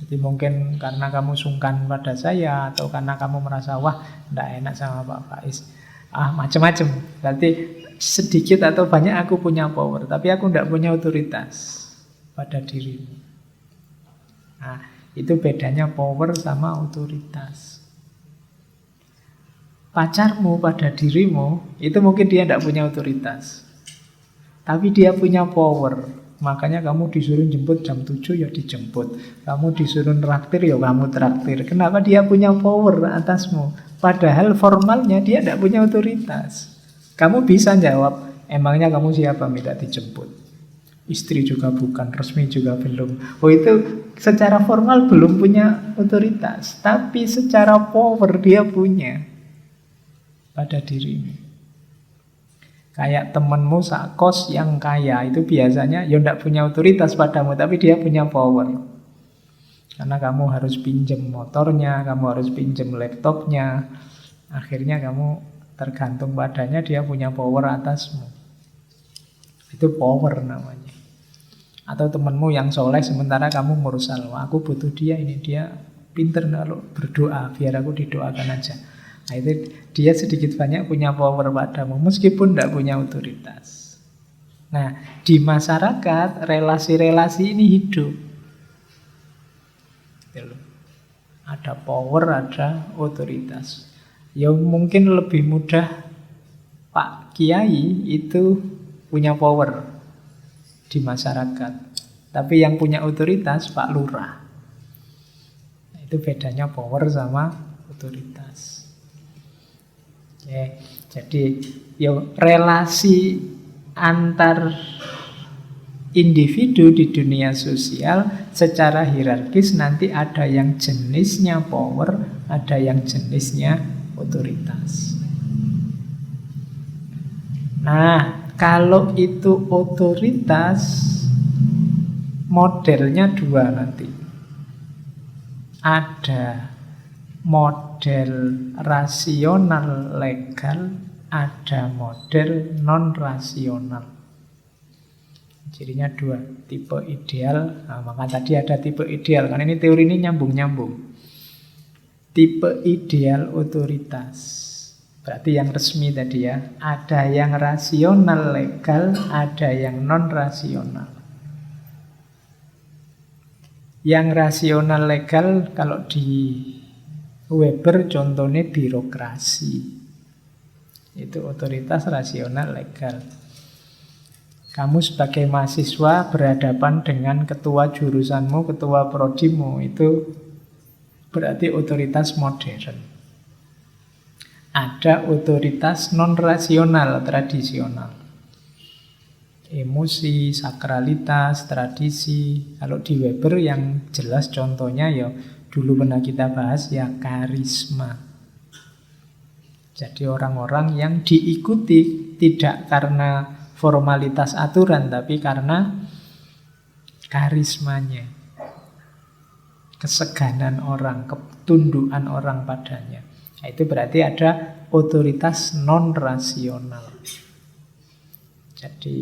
Jadi mungkin karena kamu sungkan pada saya, atau karena kamu merasa, wah tidak enak sama Pak Faiz. Macam-macam. Berarti sedikit atau banyak aku punya power. Tapi aku tidak punya otoritas pada dirimu. Nah, itu bedanya power sama otoritas. Pacarmu pada dirimu, itu mungkin dia tidak punya otoritas. Tapi dia punya power. Makanya kamu disuruh jemput jam 7 ya dijemput. Kamu disuruh traktir ya kamu traktir. Kenapa? Dia punya power atasmu. Padahal formalnya dia tidak punya otoritas. Kamu bisa jawab, emangnya kamu siapa minta dijemput? Istri juga bukan, resmi juga belum. Oh itu secara formal belum punya otoritas, tapi secara power dia punya pada dirimu. Kayak temenmu sakos yang kaya, itu biasanya ya tidak punya otoritas padamu, tapi dia punya power. Karena kamu harus pinjam motornya, kamu harus pinjam laptopnya. Akhirnya kamu tergantung padanya, dia punya power atasmu. Itu power namanya. Atau temanmu yang soleh sementara kamu ngurus salwa. Aku butuh dia, ini dia pinter kalau berdoa, biar aku didoakan aja. Nah itu dia sedikit banyak punya power padamu, meskipun tidak punya otoritas. Nah di masyarakat relasi-relasi ini hidup. Ada power, ada otoritas. Ya mungkin lebih mudah Pak Kiai itu punya power di masyarakat. Tapi yang punya otoritas Pak Lurah. Nah, itu bedanya power sama otoritas. Oke, jadi relasi antar individu di dunia sosial secara hierarkis nanti ada yang jenisnya power, ada yang jenisnya otoritas. Nah, kalau itu otoritas, modelnya dua nanti. Ada model rasional legal, ada model non-rasional. Cirinya dua, tipe ideal. Nah, maka tadi ada tipe ideal, karena ini teori ini nyambung-nyambung. Tipe ideal otoritas. Berarti yang resmi tadi ya, ada yang rasional legal, ada yang non-rasional. Yang rasional legal kalau di Weber contohnya birokrasi. Itu otoritas rasional legal. Kamu sebagai mahasiswa berhadapan dengan ketua jurusanmu, ketua prodimu, itu berarti otoritas modern. Ada otoritas non-rasional, tradisional. Emosi, sakralitas, tradisi. Kalau di Weber yang jelas contohnya ya dulu pernah kita bahas, ya karisma. Jadi orang-orang yang diikuti tidak karena formalitas aturan, tapi karena karismanya, keseganan orang, ketundukan orang padanya. Nah, itu berarti ada otoritas non-rasional. Jadi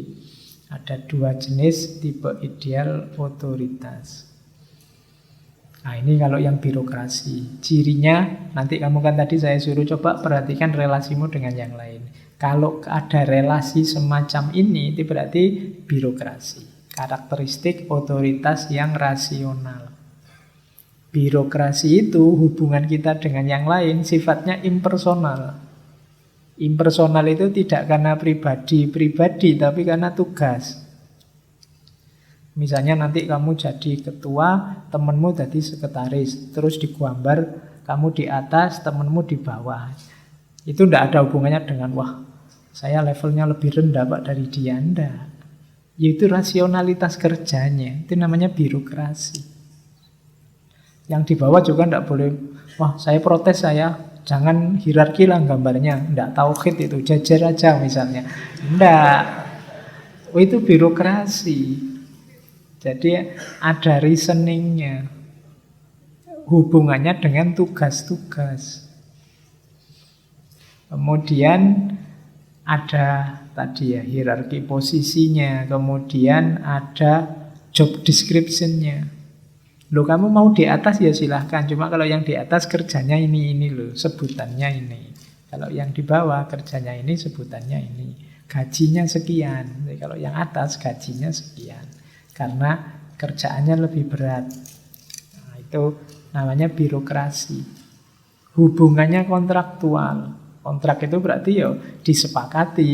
ada dua jenis tipe ideal otoritas. Nah, ini kalau yang birokrasi. Cirinya, nanti kamu kan tadi saya suruh coba perhatikan relasimu dengan yang lain. Kalau ada relasi semacam ini, itu berarti birokrasi. Karakteristik otoritas yang rasional. Birokrasi itu hubungan kita dengan yang lain sifatnya impersonal. Impersonal itu tidak karena pribadi, tapi karena tugas. Misalnya nanti kamu jadi ketua, temenmu jadi sekretaris, terus digambar kamu di atas, temenmu di bawah. Itu tidak ada hubungannya dengan, wah, saya levelnya lebih rendah Pak dari dia. Tidak. Itu rasionalitas kerjanya. Itu namanya birokrasi. Yang di bawah juga tidak boleh, wah, saya protes, saya jangan hierarki lah gambarnya. Tidak tauhid itu, jajar aja misalnya. Tidak. Oh, itu birokrasi. Jadi ada reasoningnya, hubungannya dengan tugas-tugas. Kemudian ada tadi ya hierarki posisinya, kemudian ada job description-nya. Loh, kamu mau di atas ya silahkan, cuma kalau yang di atas kerjanya ini loh, sebutannya ini. Kalau yang di bawah kerjanya ini, sebutannya ini. Gajinya sekian. Jadi kalau yang atas gajinya sekian. Karena kerjaannya lebih berat. Nah, itu namanya birokrasi. Hubungannya kontraktual. Kontrak itu berarti ya disepakati.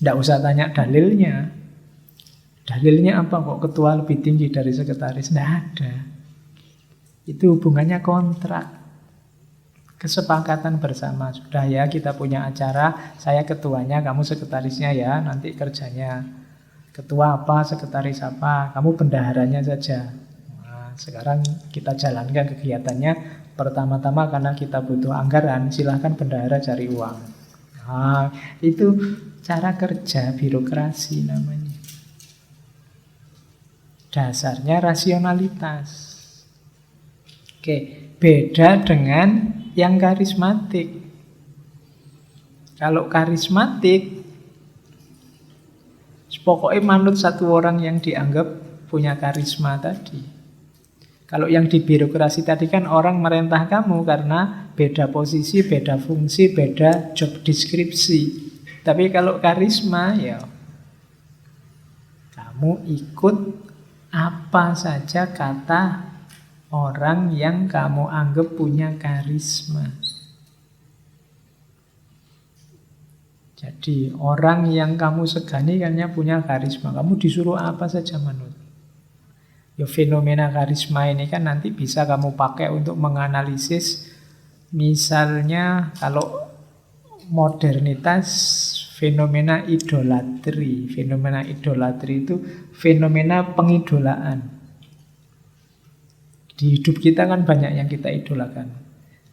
Tidak usah tanya dalilnya. Dalilnya apa kok ketua lebih tinggi dari sekretaris? Tidak ada. Itu hubungannya kontrak. Kesepakatan bersama. Sudah ya, kita punya acara, saya ketuanya, kamu sekretarisnya ya, nanti kerjanya ketua apa, sekretaris apa, kamu bendaharanya saja. Nah, sekarang kita jalankan kegiatannya. Pertama-tama karena kita butuh anggaran, silahkan bendahara cari uang. Nah, itu cara kerja birokrasi namanya. Dasarnya rasionalitas. Oke, beda dengan yang karismatik. Kalau karismatik, pokoknya manut satu orang yang dianggap punya karisma tadi. Kalau yang di birokrasi tadi kan orang merintah kamu karena beda posisi, beda fungsi, beda job deskripsi. Tapi kalau karisma ya kamu ikut apa saja kata orang yang kamu anggap punya karisma. Jadi orang yang kamu segani karena punya karisma. Kamu disuruh apa saja manut. Ya, fenomena karisma ini kan nanti bisa kamu pakai untuk menganalisis. Misalnya kalau modernitas, fenomena idolatri. Fenomena idolatri itu fenomena pengidolaan. Di hidup kita kan banyak yang kita idolakan.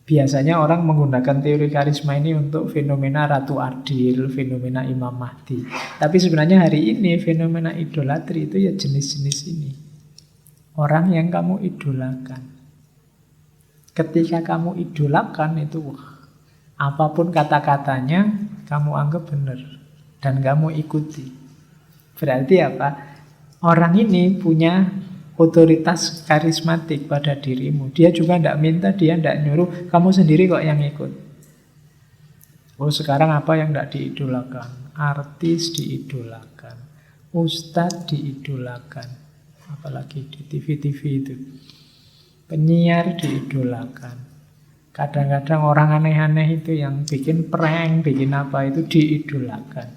Biasanya orang menggunakan teori karisma ini untuk fenomena Ratu Adil, fenomena Imam Mahdi. Tapi sebenarnya hari ini fenomena idolatri itu ya jenis-jenis ini. Orang yang kamu idolakan. Ketika kamu idolakan itu, wah, apapun kata-katanya kamu anggap benar dan kamu ikuti. Berarti apa? Orang ini punya otoritas karismatik pada dirimu. Dia juga tidak minta, dia tidak nyuruh, kamu sendiri kok yang ikut. Oh, sekarang apa yang tidak diidolakan? Artis diidolakan, ustadz diidolakan, apalagi di TV-TV itu. Penyiar diidolakan. Kadang-kadang orang aneh-aneh itu yang bikin prank, bikin apa itu diidolakan.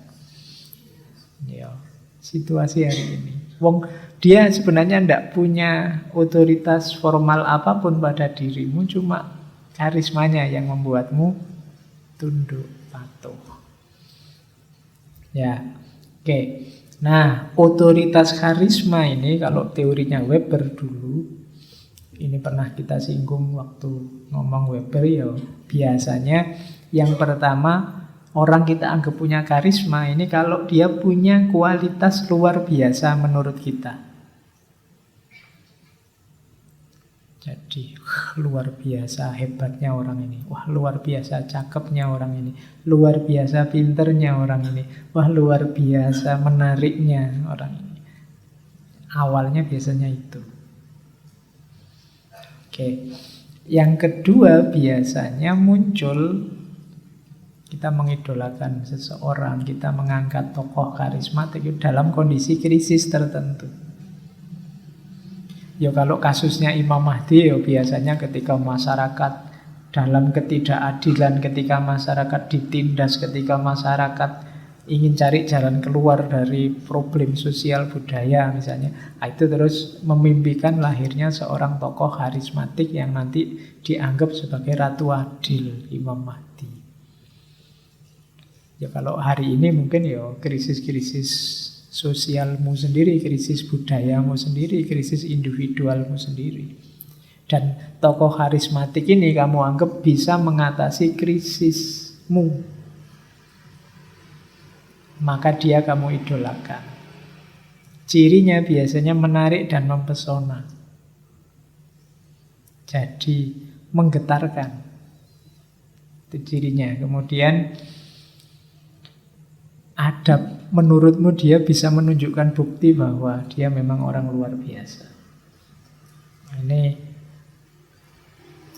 Ya, situasi hari ini. Wong, dia sebenarnya tidak punya otoritas formal apapun pada dirimu, cuma karismanya yang membuatmu tunduk patuh. Ya, oke. Nah, otoritas karisma ini kalau teorinya Weber dulu ini pernah kita singgung waktu ngomong Weber ya. Biasanya yang pertama, orang kita anggap punya karisma ini kalau dia punya kualitas luar biasa menurut kita. Jadi, luar biasa hebatnya orang ini. Wah, luar biasa cakepnya orang ini. Luar biasa pinternya orang ini. Wah, luar biasa menariknya orang ini. Awalnya biasanya itu. Oke. Yang kedua biasanya muncul, kita mengidolakan seseorang, kita mengangkat tokoh karismatik dalam kondisi krisis tertentu. Ya kalau kasusnya Imam Mahdi ya biasanya ketika masyarakat dalam ketidakadilan, ketika masyarakat ditindas, ketika masyarakat ingin cari jalan keluar dari problem sosial budaya misalnya. Itu terus memimpikan lahirnya seorang tokoh karismatik yang nanti dianggap sebagai ratu adil, Imam Mahdi. Ya kalau hari ini mungkin ya krisis-krisis sosialmu sendiri, krisis budayamu sendiri, krisis individualmu sendiri. Dan tokoh karismatik ini kamu anggap bisa mengatasi krisismu. Maka dia kamu idolakan. Cirinya biasanya menarik dan mempesona. Jadi menggetarkan. Itu cirinya. Kemudian menurutmu dia bisa menunjukkan bukti bahwa dia memang orang luar biasa. Ini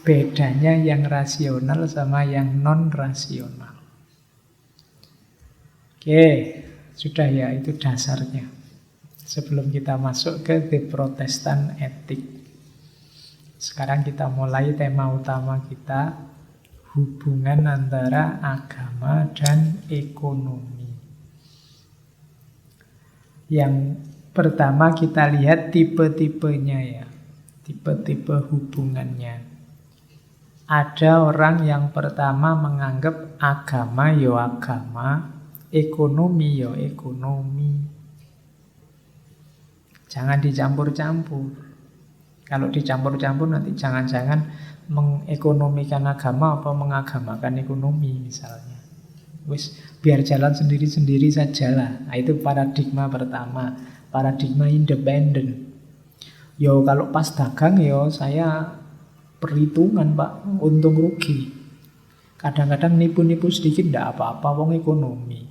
bedanya yang rasional sama yang non-rasional. Oke, sudah ya, itu dasarnya. Sebelum kita masuk ke The Protestant Ethic. Sekarang kita mulai tema utama kita, hubungan antara agama dan ekonomi. Yang pertama kita lihat tipe-tipenya ya. Tipe-tipe hubungannya. Ada orang yang pertama menganggap agama ya agama, ekonomi ya ekonomi. Jangan dicampur-campur. Kalau dicampur-campur nanti jangan-jangan mengekonomikan agama atau mengagamakan ekonomi misalnya. Wis biar jalan sendiri-sendiri sajalah. Nah, itu paradigma pertama, paradigma independen. Yo kalau pas dagang yo saya perhitungan Pak, untung rugi. Kadang-kadang nipu-nipu sedikit tidak apa-apa, wong ekonomi.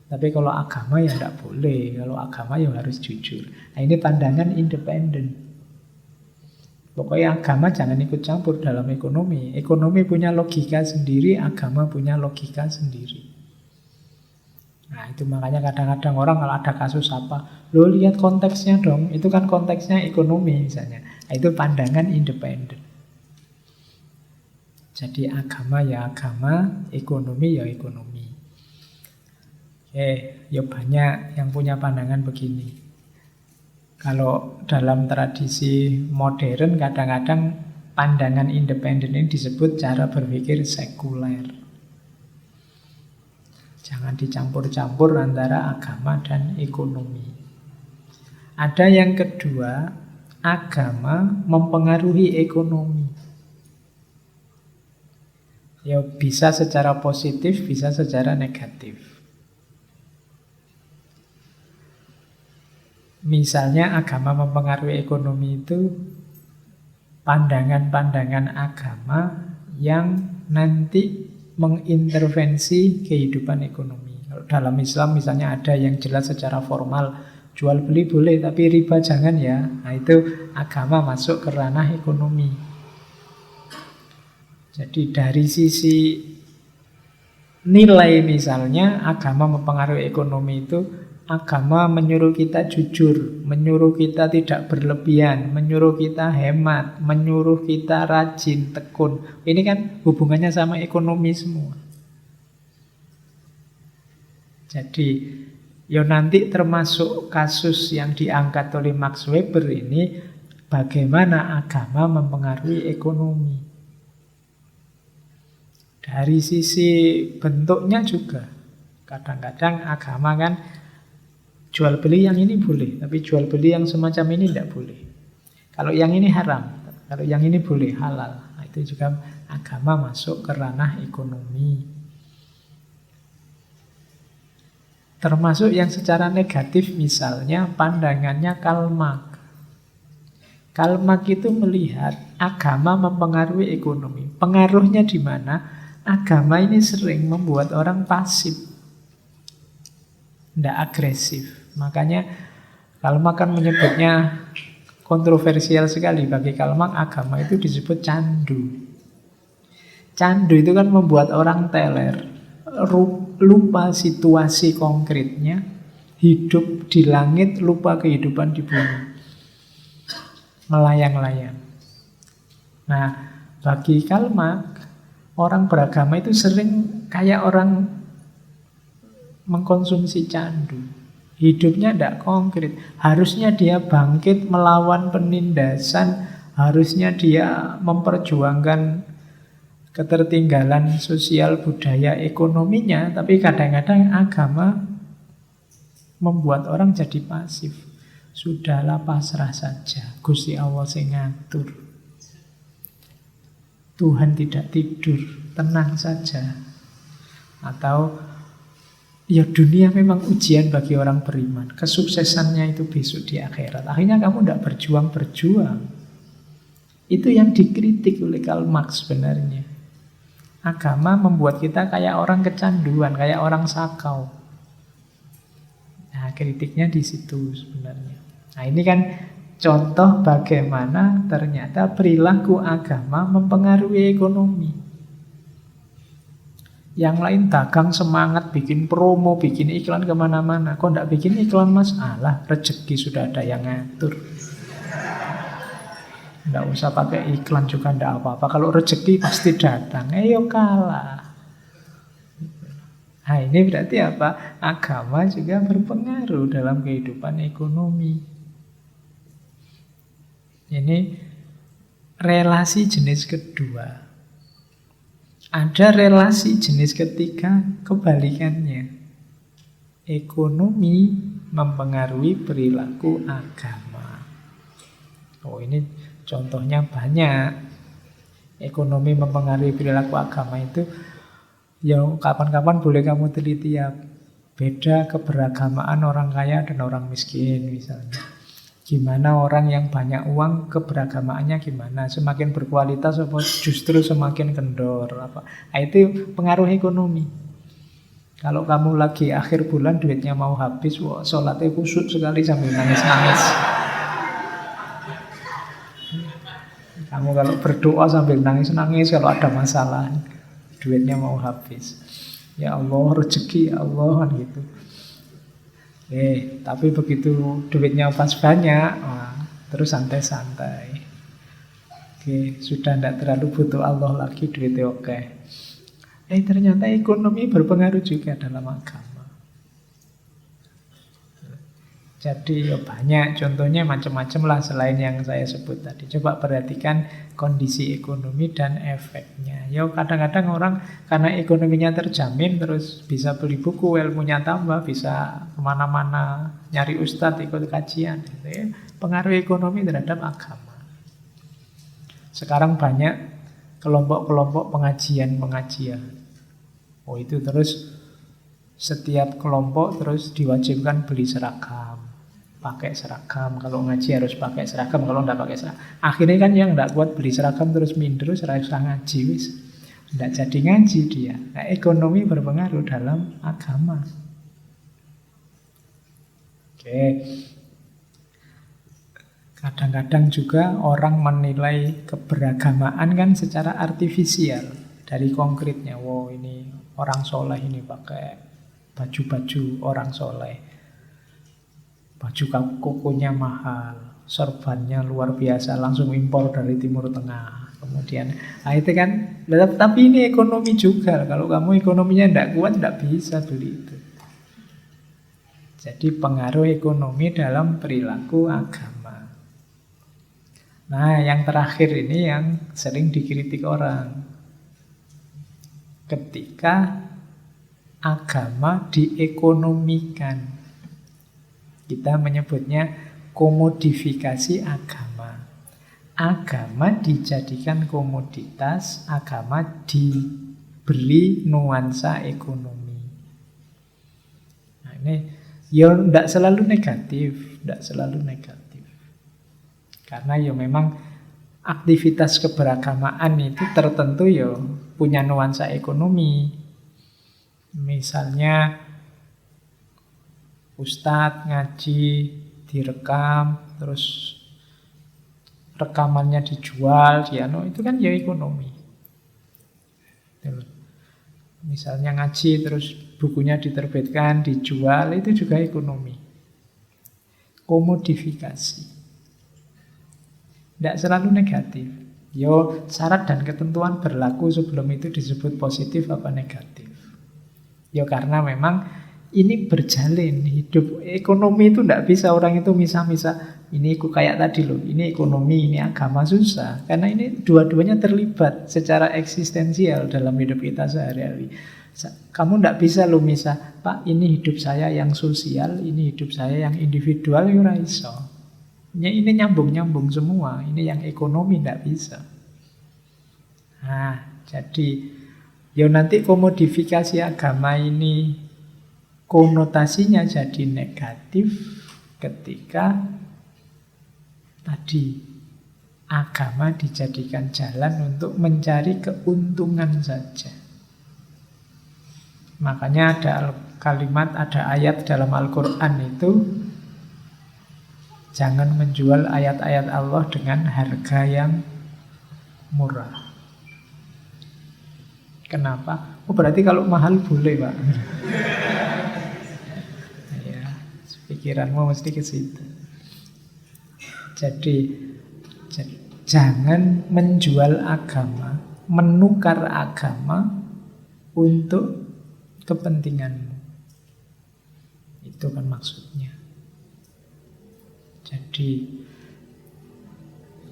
Tapi kalau agama ya tidak boleh. Kalau agama ya harus jujur. Nah ini pandangan independen. Pokoknya agama jangan ikut campur dalam ekonomi. Ekonomi punya logika sendiri, agama punya logika sendiri. Nah itu makanya kadang-kadang orang kalau ada kasus apa, lo lihat konteksnya dong, itu kan konteksnya ekonomi misalnya. Nah, itu pandangan independen. Jadi agama ya agama, ekonomi ya ekonomi. Ya banyak yang punya pandangan begini. Kalau dalam tradisi modern kadang-kadang pandangan independen ini disebut cara berpikir sekuler. Jangan dicampur-campur antara agama dan ekonomi. Ada yang kedua, agama mempengaruhi ekonomi. Ya bisa secara positif, bisa secara negatif. Misalnya agama mempengaruhi ekonomi itu pandangan-pandangan agama yang nanti mengintervensi kehidupan ekonomi. Dalam Islam misalnya ada yang jelas secara formal, jual beli boleh tapi riba jangan ya. Nah itu agama masuk ke ranah ekonomi. Jadi dari sisi nilai misalnya agama mempengaruhi ekonomi itu, agama menyuruh kita jujur, menyuruh kita tidak berlebihan, menyuruh kita hemat, menyuruh kita rajin, tekun. Ini kan hubungannya sama ekonomi semua. Jadi, ya nanti termasuk kasus yang diangkat oleh Max Weber ini, bagaimana agama mempengaruhi ekonomi. Dari sisi bentuknya juga, kadang-kadang agama kan jual beli yang ini boleh, tapi jual beli yang semacam ini tidak boleh. Kalau yang ini haram, Kalau yang ini boleh halal. Nah, itu juga agama masuk ke ranah ekonomi. Termasuk yang secara negatif, misalnya pandangannya Karl Marx. Karl Marx itu melihat agama mempengaruhi ekonomi. Pengaruhnya di mana? Agama ini sering membuat orang pasif, tidak agresif. Makanya Karl Marx kan menyebutnya kontroversial sekali. Bagi Karl Marx, agama itu disebut candu. Candu itu kan membuat orang teler, lupa situasi konkretnya, hidup di langit, lupa kehidupan di bumi, melayang-layang. Nah, bagi Karl Marx, orang beragama itu sering kayak orang mengkonsumsi candu. Hidupnya tidak konkret. Harusnya dia bangkit melawan penindasan, harusnya dia memperjuangkan ketertinggalan sosial, budaya, ekonominya, tapi kadang-kadang agama membuat orang jadi pasif. Sudahlah, pasrah saja, Gusti Allah sing ngatur. Tuhan tidak tidur, tenang saja. Atau ya dunia memang ujian bagi orang beriman. Kesuksesannya itu besok di akhirat. Akhirnya kamu tidak berjuang-berjuang. Itu yang dikritik oleh Karl Marx sebenarnya. Agama membuat kita kayak orang kecanduan, kayak orang sakau. Nah, kritiknya di situ sebenarnya. Nah, ini kan contoh bagaimana ternyata perilaku agama mempengaruhi ekonomi. Yang lain dagang semangat, bikin promo, bikin iklan kemana-mana. Kok enggak bikin iklan, Mas? Alah, rezeki sudah ada yang ngatur. Enggak usah pakai iklan juga enggak apa-apa. Kalau rezeki pasti datang. Ayo kalah. Nah, ini berarti apa? Agama juga berpengaruh dalam kehidupan ekonomi. Ini relasi jenis kedua. Ada relasi jenis ketiga, kebalikannya. Ekonomi mempengaruhi perilaku agama. Oh, ini contohnya banyak. Ekonomi mempengaruhi perilaku agama itu, ya kapan-kapan boleh kamu teliti ya. Beda keberagamaan orang kaya dan orang miskin misalnya. Gimana orang yang banyak uang, keberagamaannya gimana? Semakin berkualitas apa justru semakin kendor? Apa? Nah, itu pengaruh ekonomi. Kalau kamu lagi akhir bulan duitnya mau habis, wah, sholatnya khusyuk sekali sambil nangis-nangis. Kamu kalau berdoa sambil nangis-nangis kalau ada masalah, duitnya mau habis. Ya Allah, rezeki ya Allah, kan gitu. Tapi begitu duitnya pas banyak, terus santai-santai. Sudah tidak terlalu butuh Allah lagi, duitnya oke. Ternyata ekonomi berpengaruh juga dalam agama. Jadi ya banyak, contohnya macam-macam lah selain yang saya sebut tadi. Coba perhatikan kondisi ekonomi dan efeknya. Ya kadang-kadang orang karena ekonominya terjamin terus bisa beli buku, ilmunya tambah, bisa kemana-mana nyari ustadz, ikut kajian. Gitu ya. Pengaruh ekonomi terhadap agama. Sekarang banyak kelompok-kelompok pengajian. Oh itu terus setiap kelompok terus diwajibkan beli seragam. Pakai seragam, kalau ngaji harus pakai seragam, kalau enggak pakai seragam. Akhirnya kan yang enggak kuat beli seragam terus minder, seragam ngaji wis. Enggak jadi ngaji dia. Nah, ekonomi berpengaruh dalam agama. Kadang-kadang juga orang menilai keberagamaan kan secara artifisial dari konkretnya. Wow, ini orang soleh ini pakai baju-baju orang soleh. Baju kokonya mahal, sorbannya luar biasa, langsung impor dari Timur Tengah. Kemudian, itu kan, tapi ini ekonomi juga. Kalau kamu ekonominya tidak kuat, tidak bisa beli itu. Jadi pengaruh ekonomi dalam perilaku agama. Nah, yang terakhir ini yang sering dikritik orang. Ketika agama diekonomikan. Kita menyebutnya komodifikasi agama. agama dijadikan komoditas, agama diberi nuansa ekonomi. Nah, ini ya tidak selalu negatif, tidak selalu negatif. Karena ya memang aktivitas keberagamaan itu tertentu ya punya nuansa ekonomi. Misalnya ustadz ngaji direkam, terus rekamannya dijual, itu kan ya ekonomi. Misalnya ngaji terus bukunya diterbitkan, dijual, itu juga ekonomi. Komodifikasi. Tidak selalu negatif. Yo, syarat dan ketentuan berlaku sebelum itu disebut positif apa negatif. Yo, karena memang ini berjalin hidup. Ekonomi itu tidak bisa orang itu misah-misah. Ini kayak tadi loh, ini ekonomi, ini agama, susah. Karena ini dua-duanya terlibat secara eksistensial dalam hidup kita sehari-hari. Kamu tidak bisa loh misah, Pak, ini hidup saya yang sosial, ini hidup saya yang individual, ora iso. Ini nyambung-nyambung semua, ini yang ekonomi tidak bisa. Nah, jadi ya nanti komodifikasi agama ini konotasinya jadi negatif ketika tadi agama dijadikan jalan untuk mencari keuntungan saja. Makanya ada kalimat, ada ayat dalam Al-Quran itu, jangan menjual ayat-ayat Allah dengan harga yang murah. Kenapa? Oh, berarti kalau mahal boleh, Pak. Ya, pikiranmu mesti ke situ. Jadi jangan menjual agama, menukar agama untuk kepentinganmu. Itu kan maksudnya. Jadi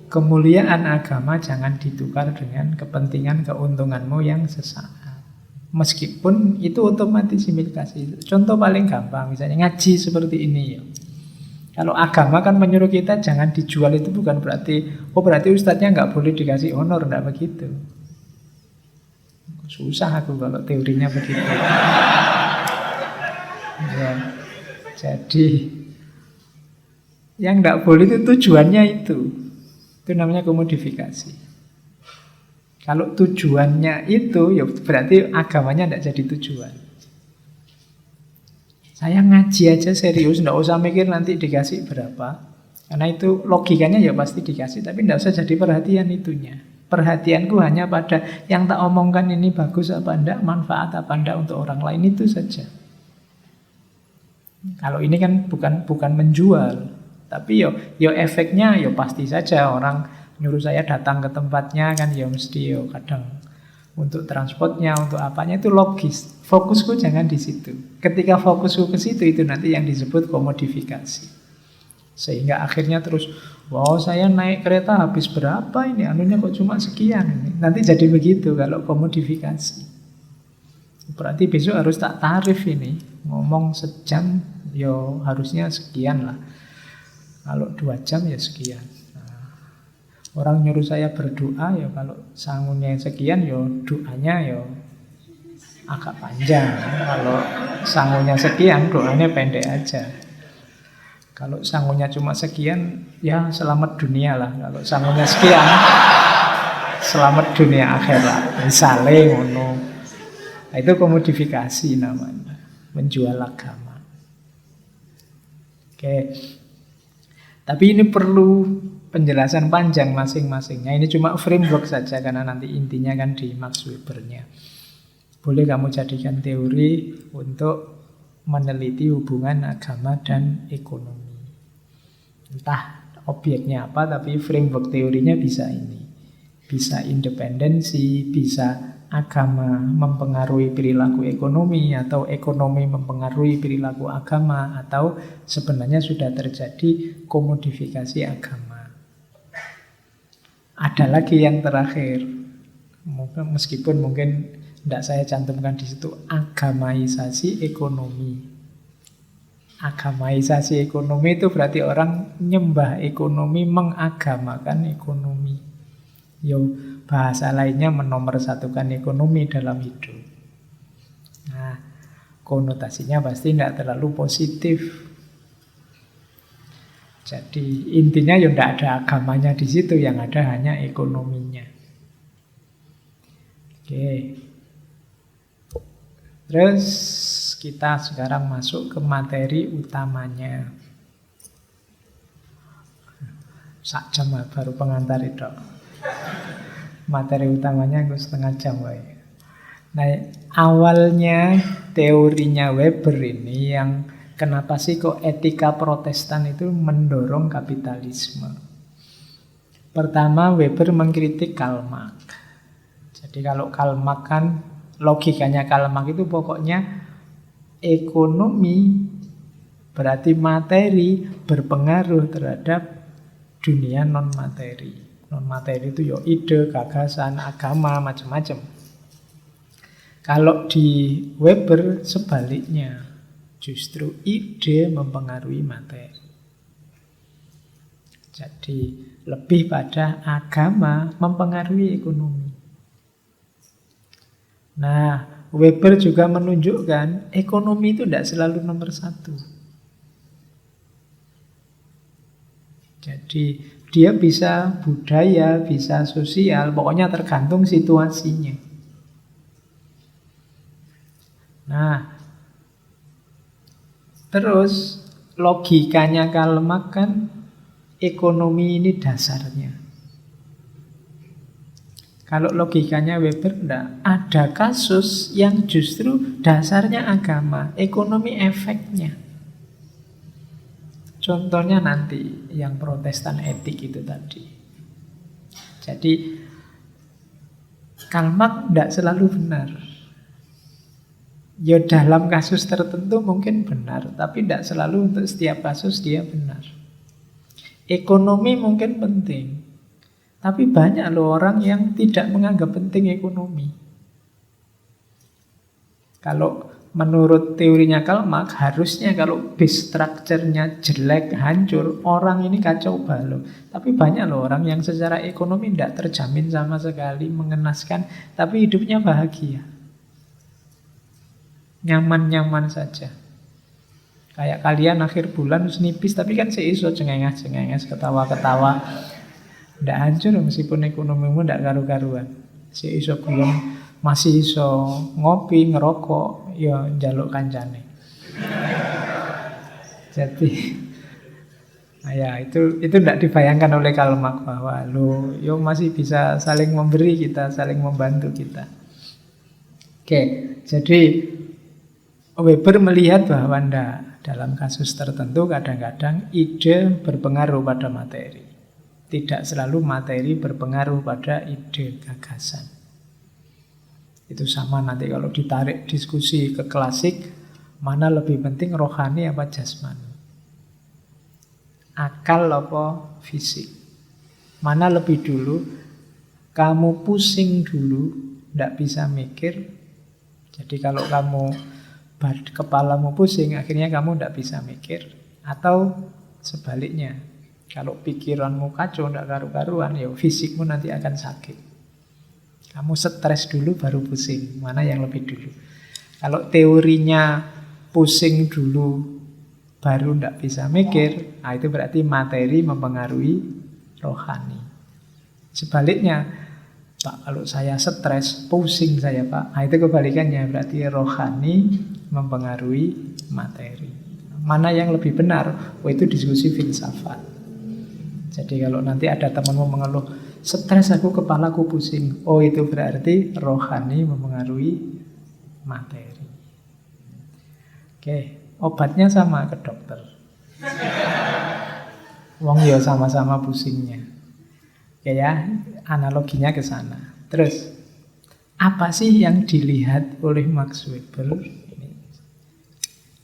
kemuliaan agama jangan ditukar dengan kepentingan keuntunganmu yang sesaat. Meskipun itu otomatis implikasi. Contoh paling gampang, misalnya ngaji seperti ini ya. Kalau agama kan menyuruh kita jangan dijual, itu bukan berarti ustadznya nggak boleh dikasih honor, nggak begitu. Susah aku kalau teorinya begitu. Ya, jadi yang nggak boleh itu tujuannya itu namanya komodifikasi. Kalau tujuannya itu, ya berarti agamanya tidak jadi tujuan. Saya ngaji aja serius, tidak usah mikir nanti dikasih berapa. Karena itu logikanya ya pasti dikasih, tapi tidak usah jadi perhatian itunya. Perhatianku hanya pada yang tak omongkan ini bagus apa enggak, manfaat apa enggak untuk orang lain, itu saja. Kalau ini kan bukan menjual, tapi yo efeknya yo pasti saja orang nyuruh saya datang ke tempatnya kan ya mesti yo kadang untuk transportnya, untuk apanya itu logis. Fokusku jangan di situ. Ketika fokusku ke situ, itu nanti yang disebut komodifikasi. Sehingga akhirnya terus, wow saya naik kereta habis berapa ini, anunya kok cuma sekian. Nanti jadi begitu kalau komodifikasi. Berarti besok harus tak tarif ini. Ngomong sejam, yo harusnya sekian lah. Kalau 2 jam ya sekian. Orang nyuruh saya berdoa, ya kalau sangunya sekian, ya doanya ya agak panjang. Kalau sangunya sekian, doanya pendek aja. Kalau sangunya cuma sekian, ya selamat dunia lah. Kalau sangunya sekian, selamat dunia akhirat. Misalnya ngono. Nah, itu komodifikasi namanya, menjual agama. Oke. Tapi ini perlu penjelasan panjang masing-masingnya. Ini cuma framework saja karena nanti intinya kan di Max Weber-nya. Boleh kamu jadikan teori untuk meneliti hubungan agama dan ekonomi. Entah objeknya apa, tapi framework teorinya bisa ini. Bisa independensi, bisa agama mempengaruhi perilaku ekonomi, atau ekonomi mempengaruhi perilaku agama, atau sebenarnya sudah terjadi komodifikasi agama. Ada lagi yang terakhir, meskipun mungkin tidak saya cantumkan di situ, agamaisasi ekonomi. Agamaisasi ekonomi itu berarti orang nyembah ekonomi, mengagamakan ekonomi. Yo, bahasa lainnya menomorsatukan ekonomi dalam hidup. Nah, konotasinya pasti tidak terlalu positif. Jadi intinya ya tidak ada agamanya di situ, yang ada hanya ekonominya. Oke. Terus kita sekarang masuk ke materi utamanya. Sak jam baru pengantar itu. Materi utamanya gue setengah jam. Nah, awalnya teorinya Weber ini yang kenapa sih kok etika Protestan itu mendorong kapitalisme. Pertama, Weber mengkritik Karl Marx. Jadi kalau Karl Marx kan, logikanya Karl Marx itu pokoknya ekonomi berarti materi berpengaruh terhadap dunia non-materi. Non-materi itu ya ide, gagasan, agama, macam-macam. Kalau di Weber sebaliknya, justru ide mempengaruhi materi. Jadi lebih pada agama mempengaruhi ekonomi. Nah, Weber juga menunjukkan ekonomi itu tidak selalu nomor satu. Jadi dia bisa budaya, bisa sosial, pokoknya tergantung situasinya. Nah, terus logikanya Karl Marx kan ekonomi ini dasarnya. Kalau logikanya Weber enggak, ada kasus yang justru dasarnya agama, ekonomi efeknya. Contohnya nanti yang Protestan etik itu tadi. Jadi Karl Marx enggak selalu benar. Ya dalam kasus tertentu mungkin benar, tapi tidak selalu untuk setiap kasus dia benar. Ekonomi mungkin penting, tapi banyak loh orang yang tidak menganggap penting ekonomi. Kalau menurut teorinya Karl Marx, harusnya kalau base structure-nya jelek, hancur, orang ini kacau balau. Tapi banyak loh orang yang secara ekonomi tidak terjamin sama sekali, mengenaskan, tapi hidupnya bahagia. Nyaman-nyaman saja. Kayak kalian akhir bulan nipis, tapi kan seiso cengenges-cengenges, ketawa-ketawa. Tidak hancur meskipun ekonomimu tidak karu-karuan. Seiso belum masih iso ngopi, ngerokok, ya njaluk kancane. Jadi, nah ya itu tidak dibayangkan oleh Karl Marx bahwa lo yo masih bisa saling memberi kita, saling membantu kita. Oke, jadi Weber melihat bahwa dalam kasus tertentu kadang-kadang ide berpengaruh pada materi. Tidak selalu materi berpengaruh pada ide gagasan. Itu sama nanti kalau ditarik diskusi ke klasik, mana lebih penting rohani apa jasmani? Akal apa fisik? Mana lebih dulu? Kamu pusing dulu, tidak bisa mikir. Jadi kalau kamu kepalamu pusing, akhirnya kamu tidak bisa mikir. Atau sebaliknya, kalau pikiranmu kacau, tidak karu-karuan, ya fisikmu nanti akan sakit. Kamu stres dulu baru pusing. Mana yang lebih dulu? Kalau teorinya pusing dulu baru tidak bisa mikir, nah itu berarti materi mempengaruhi rohani. Sebaliknya, Pak, kalau saya stres, pusing saya, Pak. Nah, itu kebalikannya, berarti rohani mempengaruhi materi. Mana yang lebih benar? Oh, itu diskusi filsafat. Jadi kalau nanti ada temanmu mengeluh, stres aku, kepalaku pusing. Oh, itu berarti rohani mempengaruhi materi. Oke, obatnya sama ke dokter. Wong ya sama-sama pusingnya. Oke ya, analoginya ke sana. Terus, apa sih yang dilihat oleh Max Weber? Ini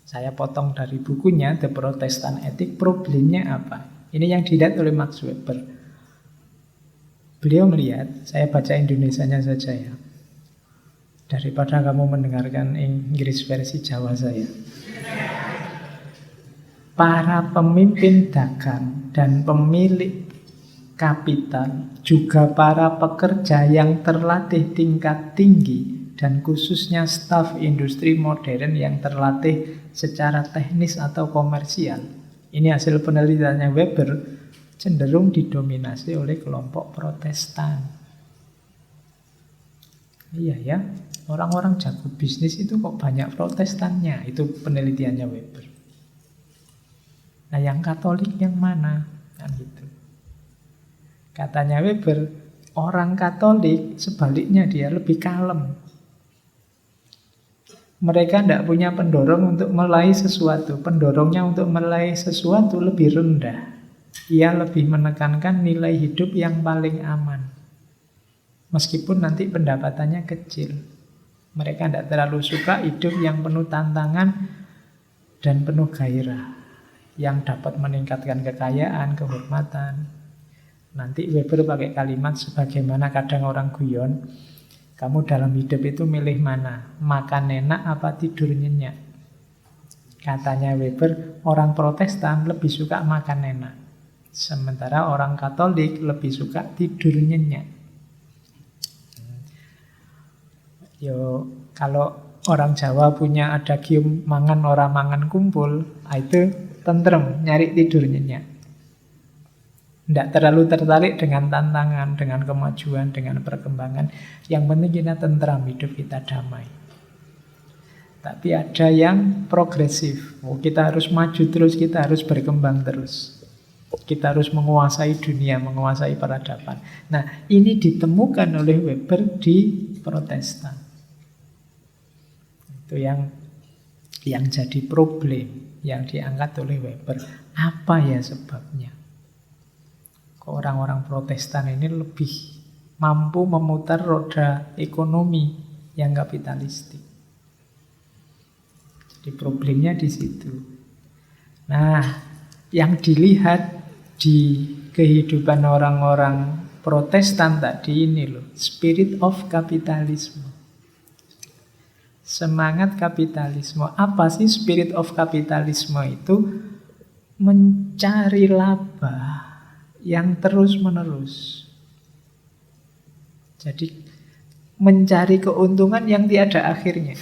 saya potong dari bukunya The Protestant Ethic. Problemnya apa? Ini yang dilihat oleh Max Weber. Beliau melihat, saya baca Indonesianya saja ya, daripada kamu mendengarkan Inggris versi Jawa saya. para pemimpin dagang dan pemilik kapital, juga para pekerja yang terlatih tingkat tinggi, dan khususnya staf industri modern yang terlatih secara teknis atau komersial. Ini hasil penelitiannya Weber, cenderung didominasi oleh kelompok Protestan. Iya ya, orang-orang jago bisnis itu kok banyak Protestannya, itu penelitiannya Weber. Nah, yang Katolik yang mana? Kan gitu. Katanya Weber, orang Katolik sebaliknya dia lebih kalem. Mereka tidak punya pendorong untuk meraih sesuatu. Pendorongnya untuk meraih sesuatu lebih rendah. Ia lebih menekankan nilai hidup yang paling aman. Meskipun nanti pendapatannya kecil. Mereka tidak terlalu suka hidup yang penuh tantangan dan penuh gairah, yang dapat meningkatkan kekayaan, kehormatan. Nanti Weber pakai kalimat sebagaimana kadang orang guyon, kamu dalam hidup itu milih mana? Makan enak apa tidur nyenyak? Katanya Weber, orang Protestan lebih suka makan enak. Sementara orang Katolik lebih suka tidur nyenyak. Yo, kalau orang Jawa punya ada gium mangan ora mangan kumpul, itu tentrem, nyari tidur nyenyak. Tidak terlalu tertarik dengan tantangan, dengan kemajuan, dengan perkembangan. Yang penting kita tentram, hidup kita damai. Tapi ada yang progresif. Kita harus maju terus, kita harus berkembang terus. Kita harus menguasai dunia, menguasai peradaban. Nah, ini ditemukan oleh Weber di Protestan. Itu yang jadi problem yang diangkat oleh Weber. Apa ya sebabnya? Orang-orang Protestan ini lebih mampu memutar roda ekonomi yang kapitalistik. Jadi problemnya di situ. Nah, yang dilihat di kehidupan orang-orang Protestan tadi ini loh, spirit of capitalism. Semangat kapitalisme. Apa sih spirit of capitalisme itu? Mencari laba yang terus-menerus. Jadi mencari keuntungan yang tiada akhirnya.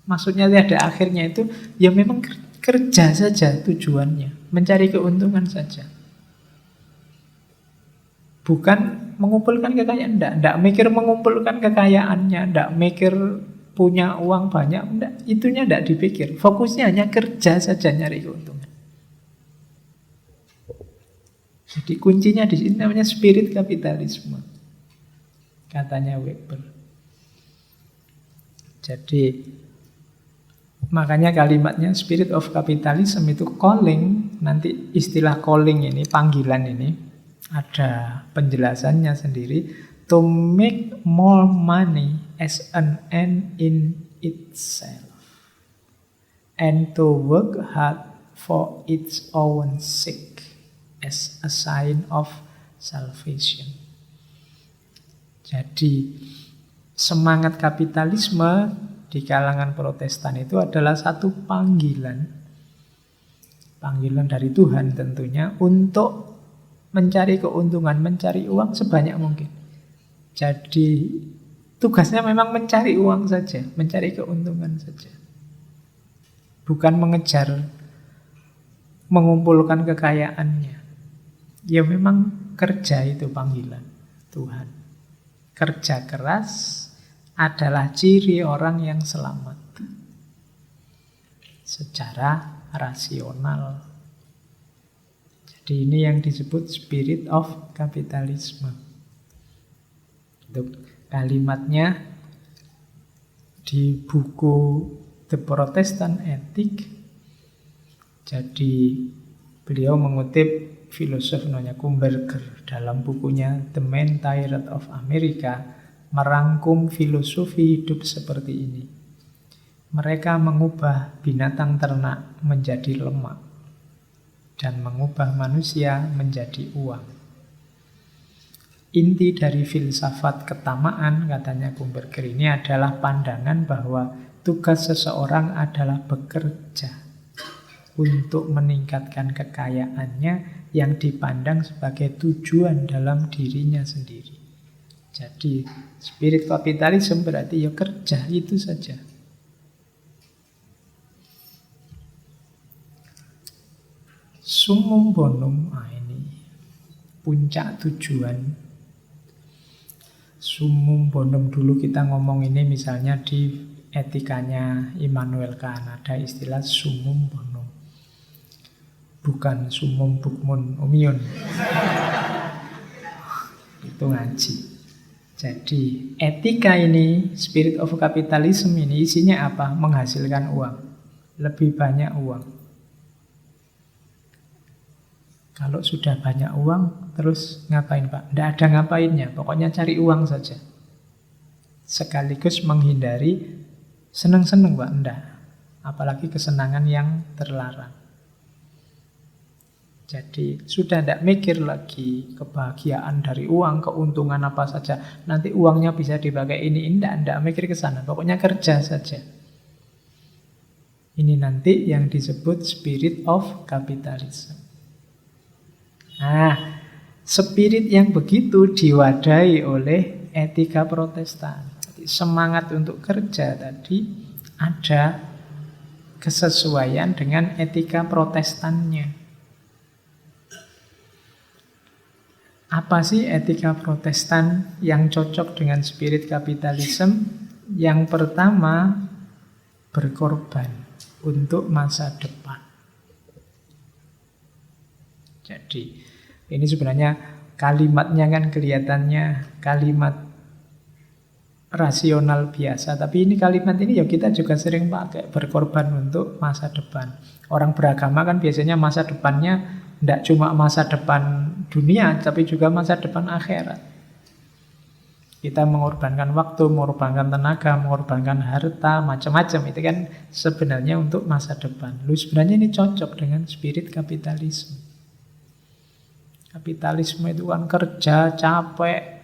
Maksudnya tiada akhirnya itu ya memang kerja saja tujuannya, mencari keuntungan saja. Bukan mengumpulkan kekayaan, enggak mikir mengumpulkan kekayaannya, enggak mikir punya uang banyak, enggak, itunya enggak dipikir. Fokusnya hanya kerja saja nyari keuntungan. Jadi kuncinya di sini namanya spirit kapitalisme, katanya Weber. Jadi makanya kalimatnya spirit of capitalism itu calling. Nanti istilah calling ini, panggilan ini, ada penjelasannya sendiri. To make more money as an end in itself, and to work hard for its own sake, as a sign of salvation. Jadi semangat kapitalisme di kalangan Protestan itu adalah satu panggilan dari Tuhan tentunya untuk mencari keuntungan, mencari uang sebanyak mungkin. Jadi tugasnya memang mencari uang saja, mencari keuntungan saja. Bukan mengejar mengumpulkan kekayaannya. Ya memang kerja itu panggilan Tuhan. Kerja keras adalah ciri orang yang selamat secara rasional. Jadi ini yang disebut spirit of capitalism. Untuk kalimatnya di buku The Protestant Ethic. Jadi beliau mengutip filosof namanya Kumberger dalam bukunya The Man Tyrant of America, merangkum filosofi hidup seperti ini. Mereka mengubah binatang ternak menjadi lemak dan mengubah manusia menjadi uang. Inti dari filsafat ketamaan, katanya Kumberger ini, adalah pandangan bahwa tugas seseorang adalah bekerja untuk meningkatkan kekayaannya yang dipandang sebagai tujuan dalam dirinya sendiri. Jadi spirit kapitalisme berarti ya kerja itu saja. Summum bonum, ini puncak tujuan. Summum bonum dulu kita ngomong ini misalnya di etikanya Immanuel Kant ada istilah summum bonum. Bukan summum bukmun umiun. Itu ngaji. Jadi etika ini, spirit of capitalism ini isinya apa? Menghasilkan uang. Lebih banyak uang. Kalau sudah banyak uang, terus ngapain Pak? Tidak ada ngapainnya, pokoknya cari uang saja. Sekaligus menghindari senang-senang Pak, enggak. Apalagi kesenangan yang terlarang. Jadi sudah tidak mikir lagi kebahagiaan dari uang, keuntungan apa saja. Nanti uangnya bisa dipakai ini, enggak mikir ke sana. Pokoknya kerja saja. Ini nanti yang disebut spirit of capitalism. Nah, spirit yang begitu diwadahi oleh etika Protestan. Jadi, semangat untuk kerja tadi ada kesesuaian dengan etika Protestannya. Apa sih etika Protestan yang cocok dengan spirit kapitalisme? Yang pertama, berkorban untuk masa depan. Jadi, ini sebenarnya kalimatnya kan kelihatannya kalimat rasional biasa. Tapi ini kalimat ini ya kita juga sering pakai, berkorban untuk masa depan. Orang beragama kan biasanya masa depannya tidak cuma masa depan dunia, tapi juga masa depan akhirat. Kita mengorbankan waktu, mengorbankan tenaga, mengorbankan harta, macam-macam. Itu kan sebenarnya untuk masa depan. Lalu sebenarnya ini cocok dengan spirit kapitalisme. Kapitalisme itu kan kerja, capek.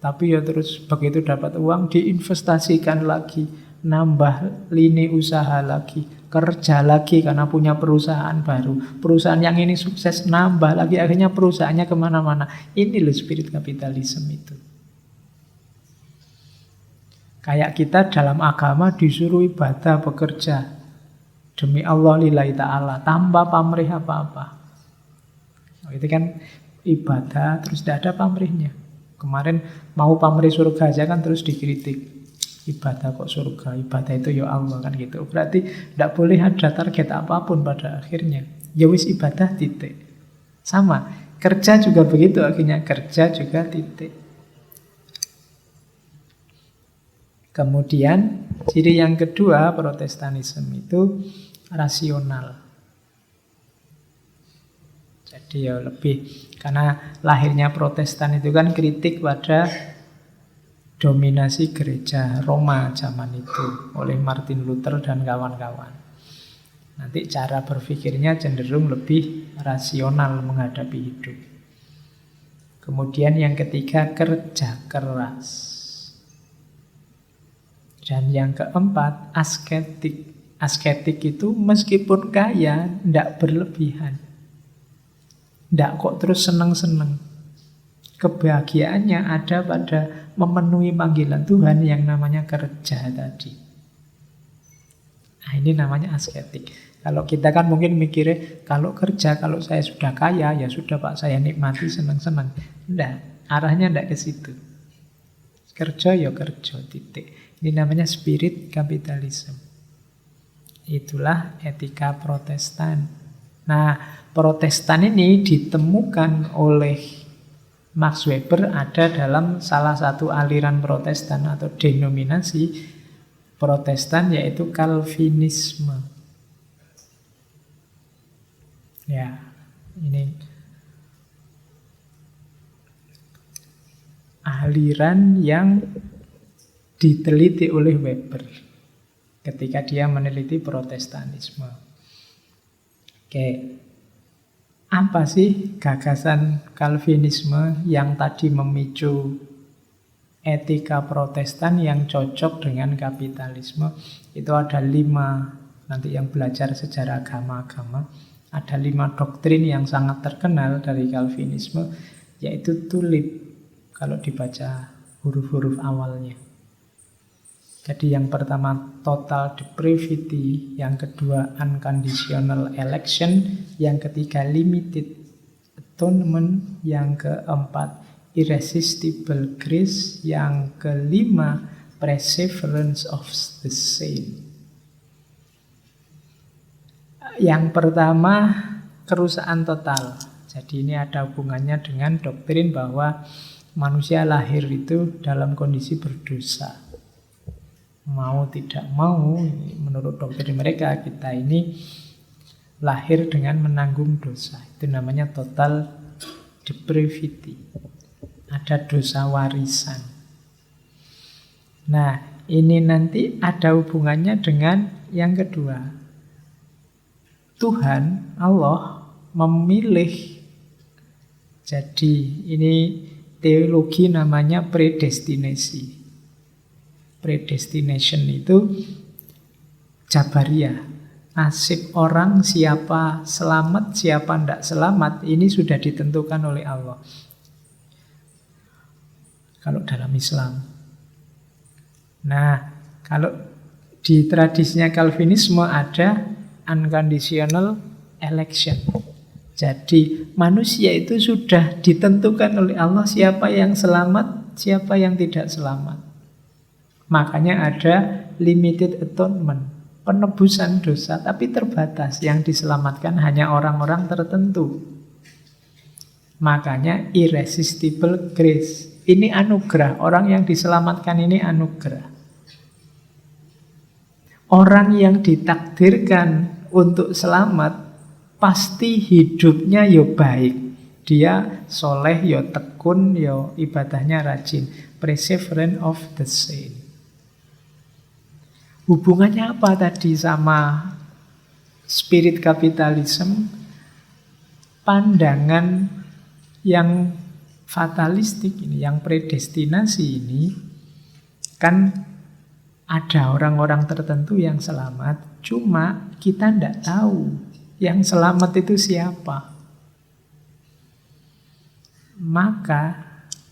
Tapi ya terus begitu dapat uang, diinvestasikan lagi. Nambah lini usaha lagi. Kerja lagi karena punya perusahaan baru. Perusahaan yang ini sukses, nambah lagi. Akhirnya perusahaannya kemana-mana. Ini loh spirit kapitalisme itu. Kayak kita dalam agama disuruh ibadah, bekerja. Demi Allah lillahi ta'ala. Tanpa pamrih apa-apa. Itu kan ibadah terus tidak ada pamrihnya. Kemarin mau pamrih surga aja kan terus dikritik. Ibadah kok surga, ibadah itu ya Allah kan gitu. Berarti tidak boleh ada target apapun pada akhirnya. Ya wis ibadah titik. Sama, kerja juga begitu akhirnya, kerja juga titik. Kemudian ciri yang kedua Protestanisme itu rasional. Jadi ya lebih, karena lahirnya Protestan itu kan kritik pada dominasi gereja Roma zaman itu oleh Martin Luther dan kawan-kawan. Nanti cara berpikirnya cenderung lebih rasional menghadapi hidup. Kemudian yang ketiga, kerja keras. Dan yang keempat, asketik. Asketik itu meskipun kaya, tidak berlebihan. Tidak kok terus seneng-seneng. Kebahagiaannya ada pada memenuhi panggilan Tuhan yang namanya kerja tadi. Nah, ini namanya asketik. Kalau kita kan mungkin mikirnya, kalau kerja, kalau saya sudah kaya, ya sudah Pak, saya nikmati senang-senang. Tidak, arahnya tidak ke situ. Kerja ya kerja, titik. Ini namanya spirit kapitalisme. Itulah etika Protestan. Nah, Protestan ini ditemukan oleh Max Weber ada dalam salah satu aliran Protestan atau denominasi Protestan, yaitu Calvinisme. Ya, ini aliran yang diteliti oleh Weber ketika dia meneliti Protestanisme. Oke, apa sih gagasan Calvinisme yang tadi memicu etika Protestan yang cocok dengan kapitalisme? Itu ada 5 nanti yang belajar sejarah agama-agama, ada 5 doktrin yang sangat terkenal dari Calvinisme, yaitu tulip kalau dibaca huruf-huruf awalnya. Jadi yang pertama total depravity, yang kedua unconditional election, yang ketiga limited atonement, yang keempat irresistible grace, yang kelima perseverance of the saint. Yang pertama kerusakan total. Jadi ini ada hubungannya dengan doktrin bahwa manusia lahir itu dalam kondisi berdosa. Mau tidak mau, menurut doktrin mereka, kita ini lahir dengan menanggung dosa. Itu namanya total depravity. Ada dosa warisan. Nah, ini nanti ada hubungannya dengan yang kedua. Tuhan, Allah, memilih. Jadi ini teologi namanya predestinasi. Predestination itu Jabariyah. Nasib orang, siapa selamat, siapa tidak selamat, ini sudah ditentukan oleh Allah. Kalau dalam Islam. Nah, kalau di tradisinya Calvinisme ada unconditional election. Jadi manusia itu sudah ditentukan oleh Allah siapa yang selamat, siapa yang tidak selamat. Makanya ada limited atonement, penebusan dosa, tapi terbatas. Yang diselamatkan hanya orang-orang tertentu. Makanya irresistible grace. Ini anugerah, orang yang diselamatkan ini anugerah. Orang yang ditakdirkan untuk selamat, pasti hidupnya ya baik. Dia soleh, ya tekun, ya ibadahnya rajin. Perseverance of the saint. Hubungannya apa tadi sama spirit kapitalisme? Pandangan yang fatalistik ini, yang predestinasi ini, kan ada orang-orang tertentu yang selamat, cuma kita tidak tahu yang selamat itu siapa. Maka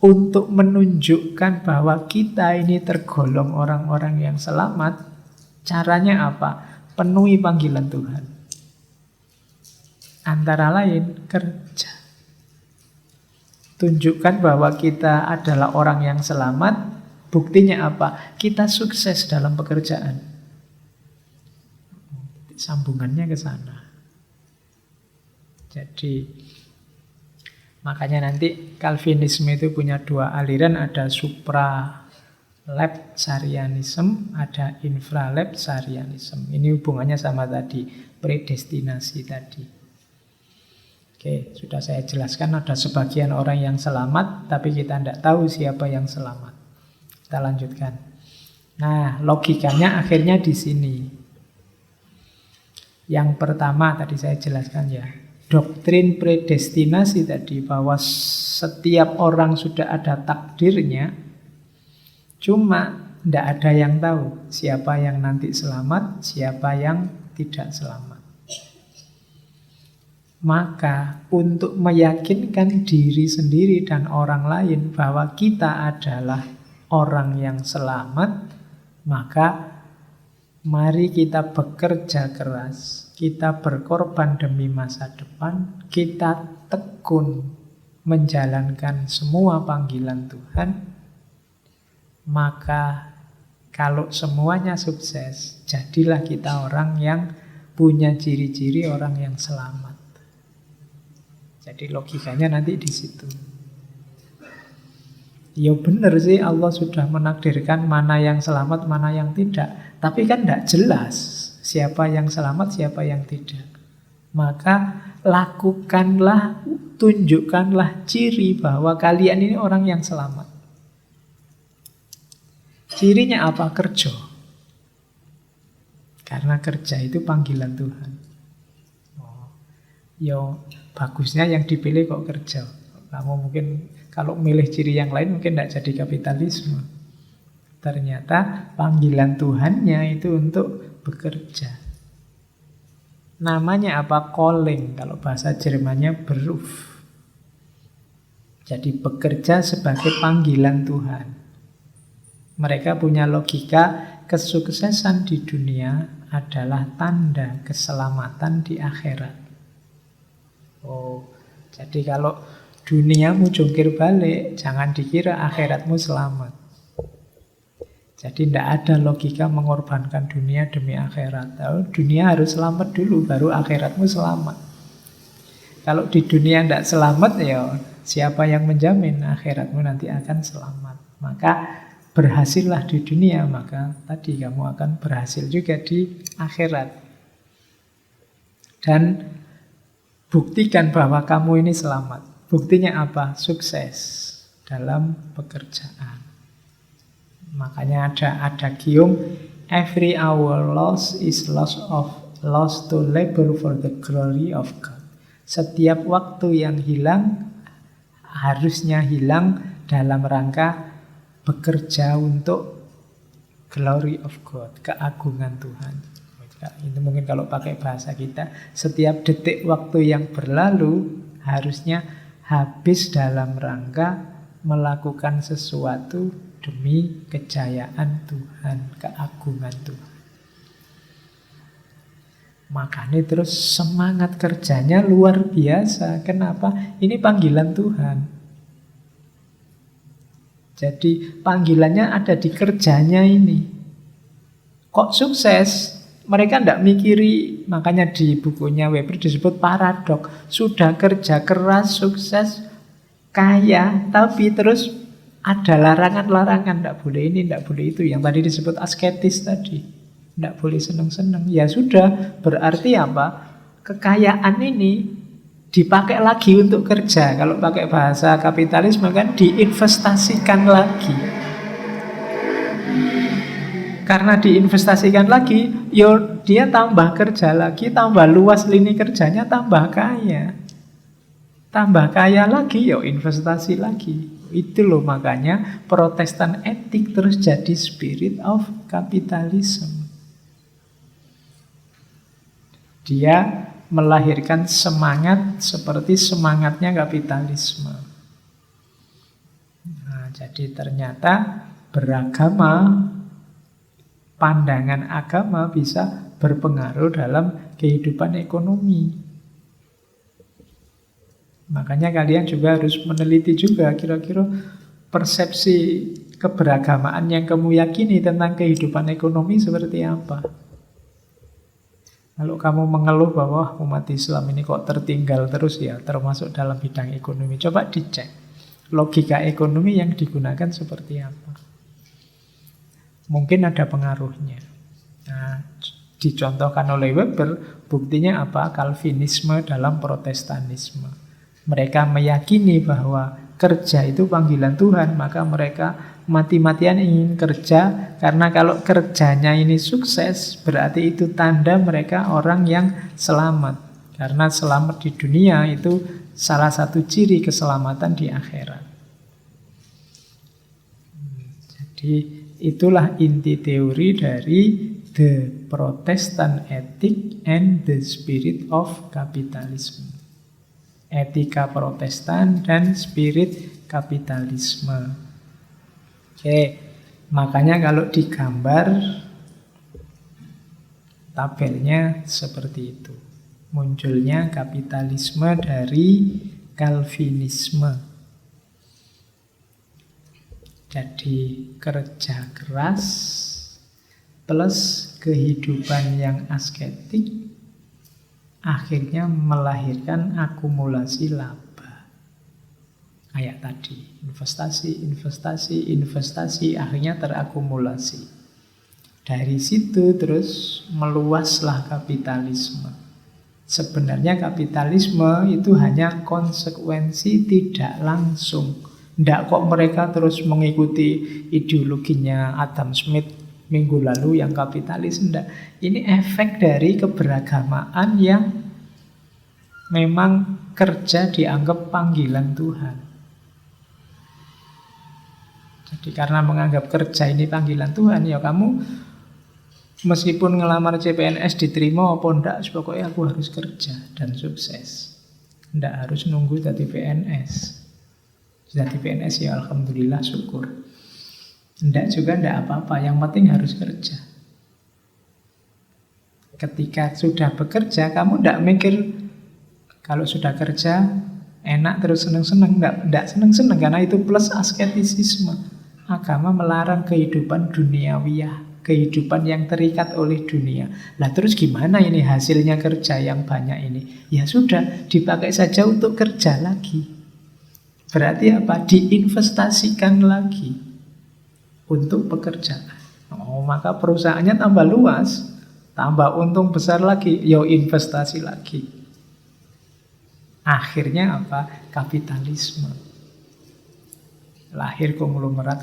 untuk menunjukkan bahwa kita ini tergolong orang-orang yang selamat, caranya apa? Penuhi panggilan Tuhan. Antara lain kerja. Tunjukkan bahwa kita adalah orang yang selamat. Buktinya apa? Kita sukses dalam pekerjaan. Sambungannya ke sana. Jadi makanya nanti Calvinisme itu punya 2 aliran, ada supralapsarianism, ada infralapsarianism. Ini hubungannya sama tadi, predestinasi tadi. Oke, sudah saya jelaskan ada sebagian orang yang selamat, tapi kita tidak tahu siapa yang selamat. Kita lanjutkan. Nah, logikanya akhirnya di sini. Yang pertama tadi saya jelaskan ya, doktrin predestinasi tadi, bahwa setiap orang sudah ada takdirnya, cuma tidak ada yang tahu siapa yang nanti selamat, siapa yang tidak selamat. Maka untuk meyakinkan diri sendiri dan orang lain bahwa kita adalah orang yang selamat, maka mari kita bekerja keras, kita berkorban demi masa depan, kita tekun menjalankan semua panggilan Tuhan. Maka kalau semuanya sukses, jadilah kita orang yang punya ciri-ciri orang yang selamat. Jadi logikanya nanti di situ. Ya benar sih, Allah sudah menakdirkan mana yang selamat, mana yang tidak. Tapi kan tidak jelas siapa yang selamat, siapa yang tidak. Maka lakukanlah, tunjukkanlah ciri bahwa kalian ini orang yang selamat. Cirinya apa? Kerja. Karena kerja itu panggilan Tuhan. Yo, bagusnya yang dipilih kok kerja. Kamu mungkin kalau milih ciri yang lain mungkin tidak jadi kapitalisme. Ternyata panggilan Tuhannya itu untuk bekerja. Namanya apa? Calling. Kalau bahasa Jermannya Beruf. Jadi bekerja sebagai panggilan Tuhan. Mereka punya logika, kesuksesan di dunia adalah tanda keselamatan di akhirat. Oh, jadi kalau duniamu jungkir balik, jangan dikira akhiratmu selamat. Jadi tidak ada logika mengorbankan dunia demi akhirat. Dunia harus selamat dulu, baru akhiratmu selamat. Kalau di dunia tidak selamat, ya siapa yang menjamin akhiratmu nanti akan selamat. Maka berhasillah di dunia, maka tadi kamu akan berhasil juga di akhirat. Dan buktikan bahwa kamu ini selamat. Buktinya apa? Sukses dalam pekerjaan. Makanya ada adagium, every hour lost is lost to labor for the glory of God. Setiap waktu yang hilang harusnya hilang dalam rangka bekerja untuk glory of God, keagungan Tuhan. Itu mungkin kalau pakai bahasa kita, setiap detik waktu yang berlalu harusnya habis dalam rangka melakukan sesuatu demi kejayaan Tuhan, keagungan Tuhan. Makanya terus semangat kerjanya luar biasa. Kenapa? Ini panggilan Tuhan. Jadi panggilannya ada di kerjanya ini. Kok sukses? Mereka tidak mikiri, makanya di bukunya Weber disebut paradok. Sudah kerja keras, sukses, kaya, tapi terus ada larangan-larangan, tidak boleh ini, tidak boleh itu. Yang tadi disebut asketis tadi, tidak boleh senang-senang. Ya sudah, berarti apa? Kekayaan ini dipakai lagi untuk kerja. Kalau pakai bahasa kapitalisme kan diinvestasikan lagi. Karena diinvestasikan lagi, dia tambah kerja lagi, tambah luas lini kerjanya, tambah kaya. Tambah kaya lagi, investasi lagi. Itu loh makanya Protestan etik terus jadi spirit of capitalism. Dia melahirkan semangat seperti semangatnya kapitalisme. Nah, jadi ternyata beragama, pandangan agama bisa berpengaruh dalam kehidupan ekonomi. Makanya kalian juga harus meneliti juga kira-kira persepsi keberagamaan yang kamu yakini tentang kehidupan ekonomi seperti apa. Kalau kamu mengeluh bahwa umat Islam ini kok tertinggal terus ya, termasuk dalam bidang ekonomi, coba dicek logika ekonomi yang digunakan seperti apa. Mungkin ada pengaruhnya. Nah, dicontohkan oleh Weber, buktinya apa? Calvinisme dalam Protestanisme. Mereka meyakini bahwa kerja itu panggilan Tuhan, maka mereka mati-matian ingin kerja, karena kalau kerjanya ini sukses, berarti itu tanda mereka orang yang selamat. Karena selamat di dunia itu salah satu ciri keselamatan di akhirat. Jadi itulah inti teori dari The Protestant Ethic and the Spirit of Capitalism. Etika Protestan dan spirit kapitalisme. Oke, makanya kalau digambar tabelnya seperti itu. Munculnya kapitalisme dari Calvinisme. Jadi kerja keras plus kehidupan yang asketik akhirnya melahirkan akumulasi laba. Kayak tadi, investasi, akhirnya terakumulasi. Dari situ terus meluaslah kapitalisme. Sebenarnya kapitalisme itu hanya konsekuensi tidak langsung. Tidak kok mereka terus mengikuti ideologinya Adam Smith minggu lalu yang kapitalis, enggak. Ini efek dari keberagamaan yang memang kerja dianggap panggilan Tuhan. Jadi karena menganggap kerja ini panggilan Tuhan, ya kamu Meskipun ngelamar CPNS diterima apa enggak, pokoknya aku harus kerja dan sukses. Enggak harus nunggu jadi PNS. Jadi PNS ya alhamdulillah syukur. Enggak juga enggak apa-apa, yang penting harus kerja. Ketika sudah bekerja, kamu enggak mikir kalau sudah kerja enak terus seneng-seneng. Enggak seneng-seneng karena itu plus asketisisme. Agama melarang kehidupan duniawiyah, kehidupan yang terikat oleh dunia. Lah terus gimana ini hasilnya kerja yang banyak ini? Ya sudah, dipakai saja untuk kerja lagi. Berarti apa? Diinvestasikan lagi untuk pekerjaan. Oh, maka perusahaannya tambah luas, tambah untung besar lagi, ya investasi lagi. Akhirnya apa? Kapitalisme. Lahir konglomerat.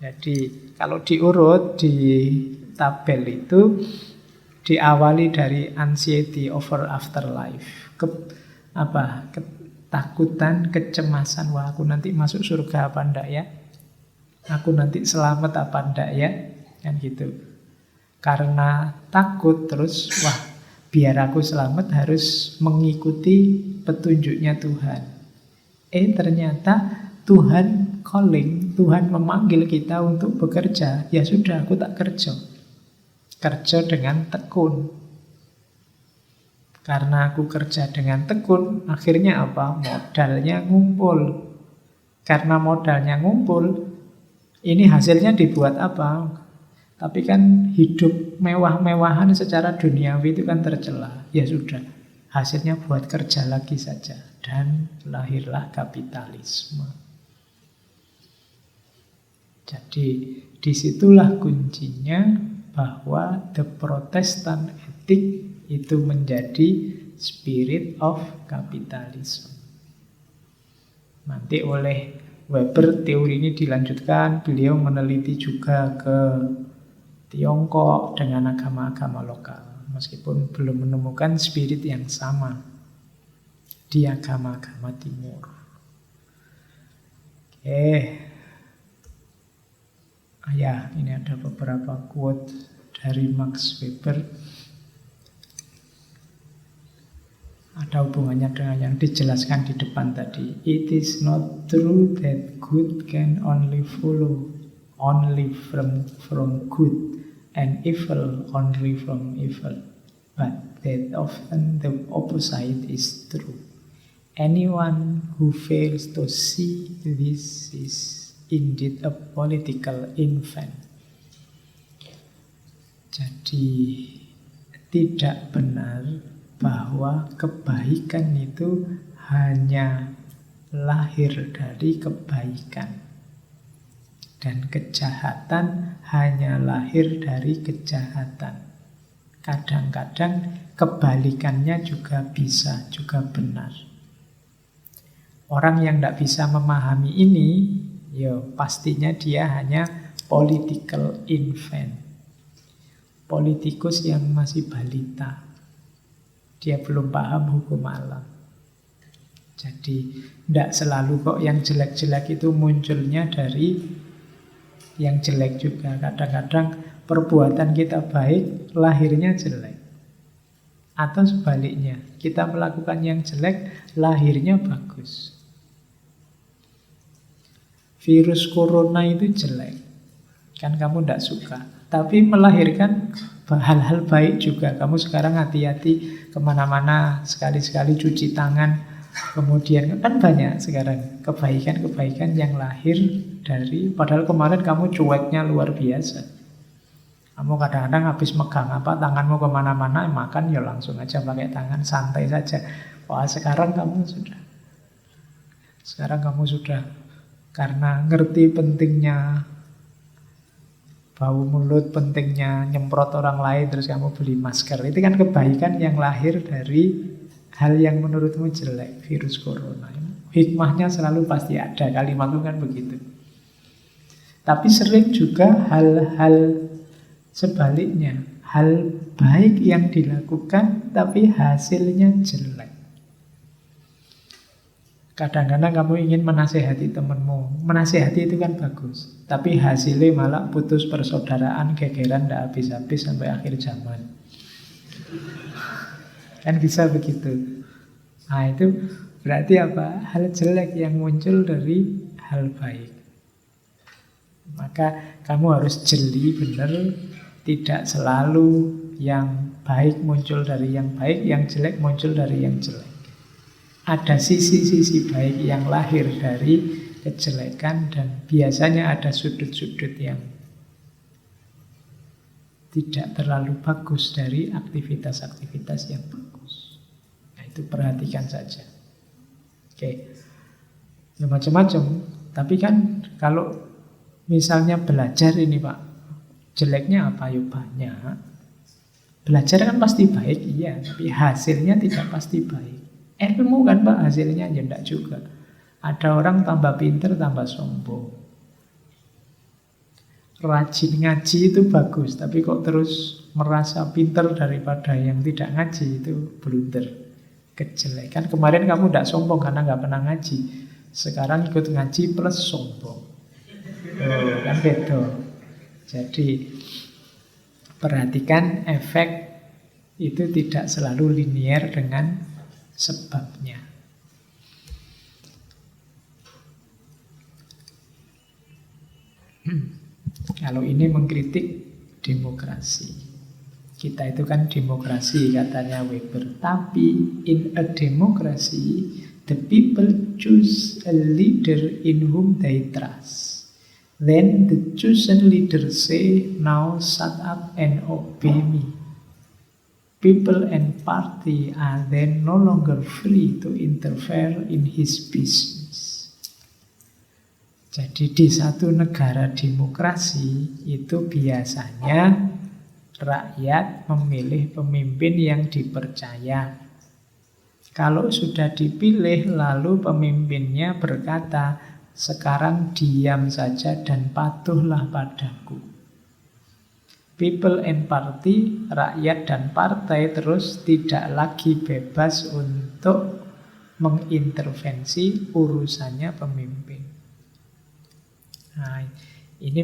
Jadi kalau diurut di tabel itu diawali dari anxiety over afterlife, ketakutan, kecemasan, wah aku nanti masuk surga apa enggak ya? Aku nanti selamat apa enggak ya? Kan gitu. Karena takut terus, wah biar aku selamat harus mengikuti petunjuknya Tuhan. Ternyata Tuhan calling, Tuhan memanggil kita untuk bekerja. Ya sudah, aku tak kerja. Kerja dengan tekun. Karena aku kerja dengan tekun, akhirnya apa? Modalnya ngumpul. Karena modalnya ngumpul, ini hasilnya dibuat apa? Tapi kan hidup mewah-mewahan secara duniawi itu kan tercela. Ya sudah, hasilnya buat kerja lagi saja. Dan lahirlah kapitalisme. Jadi disitulah kuncinya bahwa the Protestant ethic itu menjadi spirit of capitalism. Nanti oleh Weber teori ini dilanjutkan, beliau meneliti juga ke Tiongkok dengan agama-agama lokal, meskipun belum menemukan spirit yang sama di agama-agama timur. Ya, ini ada beberapa quote dari Max Weber. Ada hubungannya dengan yang dijelaskan di depan tadi. It is not true that good can only follow only from good, and evil only from evil, but that often the opposite is true. Anyone who fails to see this is indeed a political infant. Jadi tidak benar bahwa kebaikan itu hanya lahir dari kebaikan. Dan kejahatan hanya lahir dari kejahatan. Kadang-kadang kebalikannya juga bisa, juga benar. Orang yang tidak bisa memahami ini, ya pastinya dia hanya political infant. Politikus yang masih balita. Dia belum paham hukum alam. Jadi tidak selalu kok yang jelek-jelek itu munculnya dari yang jelek juga. Kadang-kadang perbuatan kita baik, lahirnya jelek. Atau sebaliknya, kita melakukan yang jelek, lahirnya bagus. Virus corona itu jelek, kan kamu tidak suka. Tapi melahirkan hal-hal baik juga. Kamu sekarang hati-hati kemana-mana, sekali-sekali cuci tangan. Kemudian kan banyak sekarang kebaikan-kebaikan yang lahir dari, padahal kemarin kamu cueknya luar biasa. Kamu kadang-kadang habis megang apa, tanganmu kemana-mana, makan ya langsung aja pakai tangan, santai saja. Wah sekarang kamu sudah karena ngerti pentingnya bau mulut, pentingnya nyemprot orang lain, terus kamu beli masker. Itu kan kebaikan yang lahir dari hal yang menurutmu jelek, virus corona. Hikmahnya selalu pasti ada, kalimatku kan begitu. Tapi sering juga hal-hal sebaliknya, hal baik yang dilakukan tapi hasilnya jelek. Kadang-kadang kamu ingin menasehati temanmu. Menasehati itu kan bagus. Tapi hasilnya malah putus persaudaraan, gegeran, tidak habis-habis sampai akhir zaman. Kan bisa begitu. Nah itu berarti apa? Hal jelek yang muncul dari hal baik. Maka kamu harus jeli benar. Tidak selalu yang baik muncul dari yang baik, yang jelek muncul dari yang jelek. Ada sisi-sisi baik yang lahir dari kejelekan dan biasanya ada sudut-sudut yang tidak terlalu bagus dari aktivitas-aktivitas yang bagus. Nah, itu perhatikan saja. Oke. Ya, macam-macam. Tapi kan kalau misalnya belajar ini Pak, jeleknya apa? Ya banyak. Belajar kan pasti baik, iya. Tapi hasilnya tidak pasti baik. Ilmu kan Pak, hasilnya ya enggak juga. Ada orang tambah pinter, tambah sombong. Rajin ngaji itu bagus, tapi kok terus merasa pinter daripada yang tidak ngaji, itu blunder. Kejelekan. Kemarin kamu tidak sombong karena nggak pernah ngaji. Sekarang ikut ngaji plus sombong. Oh, kan beda. Jadi perhatikan efek itu tidak selalu linier dengan sebabnya. Kalau ini mengkritik demokrasi. Kita itu kan demokrasi katanya Weber. Tapi in a democracy, the people choose a leader in whom they trust. Then the chosen leader say, now shut up and obey me. People and party are then no longer free to interfere in his business. Jadi di satu negara demokrasi itu biasanya rakyat memilih pemimpin yang dipercaya. Kalau sudah dipilih lalu pemimpinnya berkata, sekarang diam saja dan patuhlah padaku. People and party, rakyat dan partai terus tidak lagi bebas untuk mengintervensi urusannya pemimpin. Nah, ini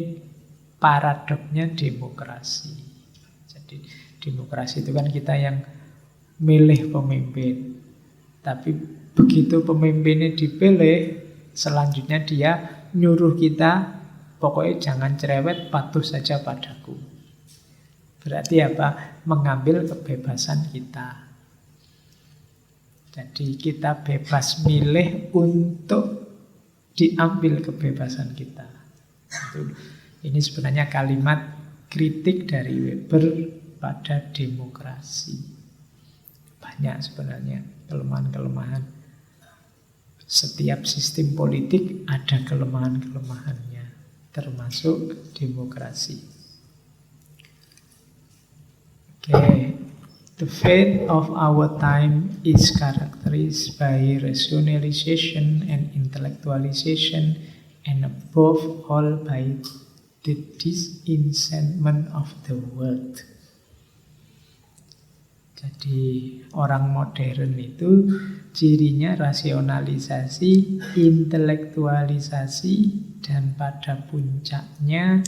paradoknya demokrasi. Jadi demokrasi itu kan kita yang milih pemimpin. Tapi begitu pemimpinnya dipilih, selanjutnya dia nyuruh kita, pokoknya jangan cerewet, patuh saja padaku. Berarti apa? Mengambil kebebasan kita. Jadi kita bebas milih untuk diambil kebebasan kita. Ini sebenarnya kalimat kritik dari Weber pada demokrasi. Banyak sebenarnya kelemahan-kelemahan. Setiap sistem politik ada kelemahan-kelemahannya, termasuk demokrasi. Okay. The fate of our time is characterized by rationalization and intellectualization, and above all by the disenchantment of the world. Jadi orang modern itu cirinya rasionalisasi, intelektualisasi, dan pada puncaknya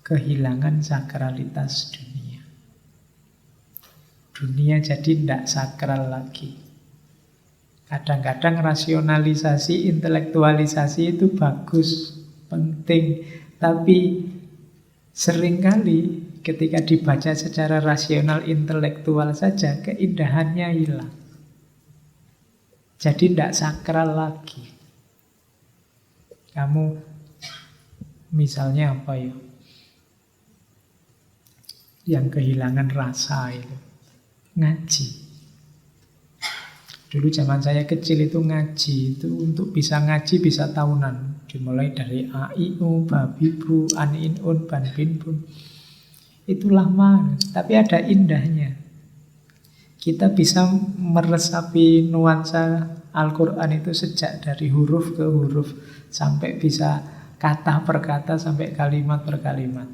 kehilangan sakralitas dunia. Dunia jadi tidak sakral lagi. Kadang-kadang rasionalisasi, intelektualisasi itu bagus, penting. Tapi seringkali ketika dibaca secara rasional intelektual saja, keindahannya hilang. Jadi tidak sakral lagi. Kamu misalnya apa ya? Yang kehilangan rasa itu ngaji. Dulu zaman saya kecil itu ngaji itu untuk bisa ngaji bisa tahunan, dimulai dari A, I, U, Babi, Bu, An, In, Un, Ban, Bin, Bun. Itu lama, tapi ada indahnya. Kita bisa meresapi nuansa Al-Quran itu sejak dari huruf ke huruf, sampai bisa kata per kata, sampai kalimat per kalimat.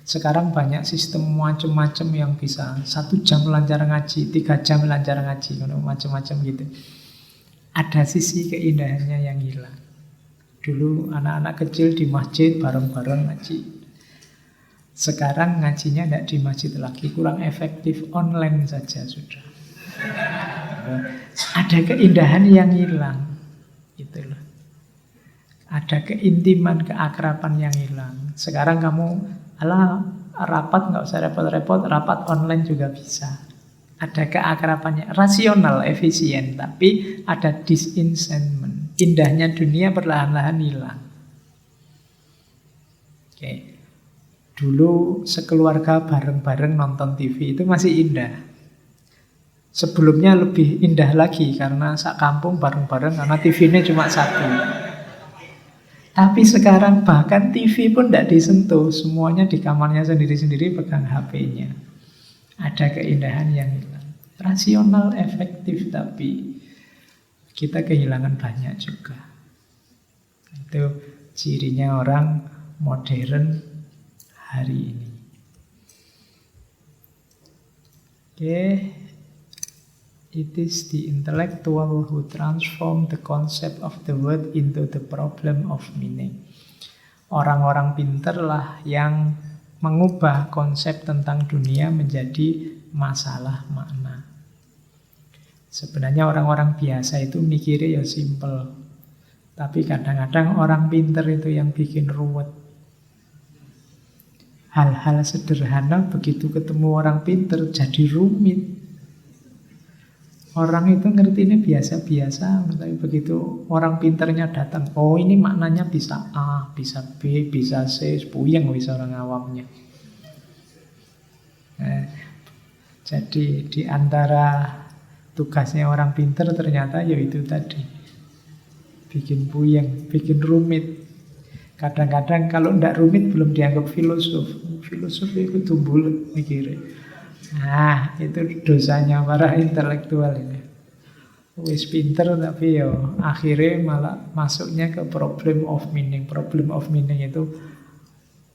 Sekarang banyak sistem macam-macam yang bisa 1 jam lancar ngaji, 3 jam lancar ngaji, macam-macam gitu. Ada sisi keindahannya yang hilang. Dulu anak-anak kecil di masjid bareng-bareng ngaji. Sekarang ngajinya tidak di masjid lagi, kurang efektif, online saja sudah. Ada keindahan yang hilang. Gitu loh. Ada keintiman, keakraban yang hilang. Sekarang kamu, rapat nggak usah repot-repot, rapat online juga bisa. Ada keakrabannya, rasional, efisien, tapi ada disenchantment. Indahnya dunia perlahan-lahan hilang. Oke. Dulu sekeluarga bareng-bareng nonton TV itu masih indah. Sebelumnya lebih indah lagi karena sak kampung bareng-bareng karena TV-nya cuma satu. Tapi sekarang bahkan TV pun tidak disentuh, semuanya di kamarnya sendiri-sendiri pegang HP-nya. Ada keindahan yang hilang. Rasional, efektif, tapi kita kehilangan banyak juga. Itu cirinya orang modern hari ini. Oke. It is the intellectual who transform the concept of the word into the problem of meaning. Orang-orang pinterlah yang mengubah konsep tentang dunia menjadi masalah makna. Sebenarnya orang-orang biasa itu mikirnya ya simple. Tapi kadang-kadang orang pinter itu yang bikin ruwet. Hal-hal sederhana begitu ketemu orang pinter jadi rumit. Orang itu ngerti ini biasa-biasa, tapi begitu orang pinternya datang, oh ini maknanya bisa A, bisa B, bisa C, puyeng bisa orang awamnya. Jadi di antara tugasnya orang pinter ternyata yaitu tadi, bikin puyeng, bikin rumit. Kadang-kadang kalau tidak rumit belum dianggap filosof. Filosof itu bulet mikirnya. Nah, itu dosanya para intelektual ini. Wis pinter tapi yo akhirnya malah masuknya ke problem of meaning. Problem of meaning itu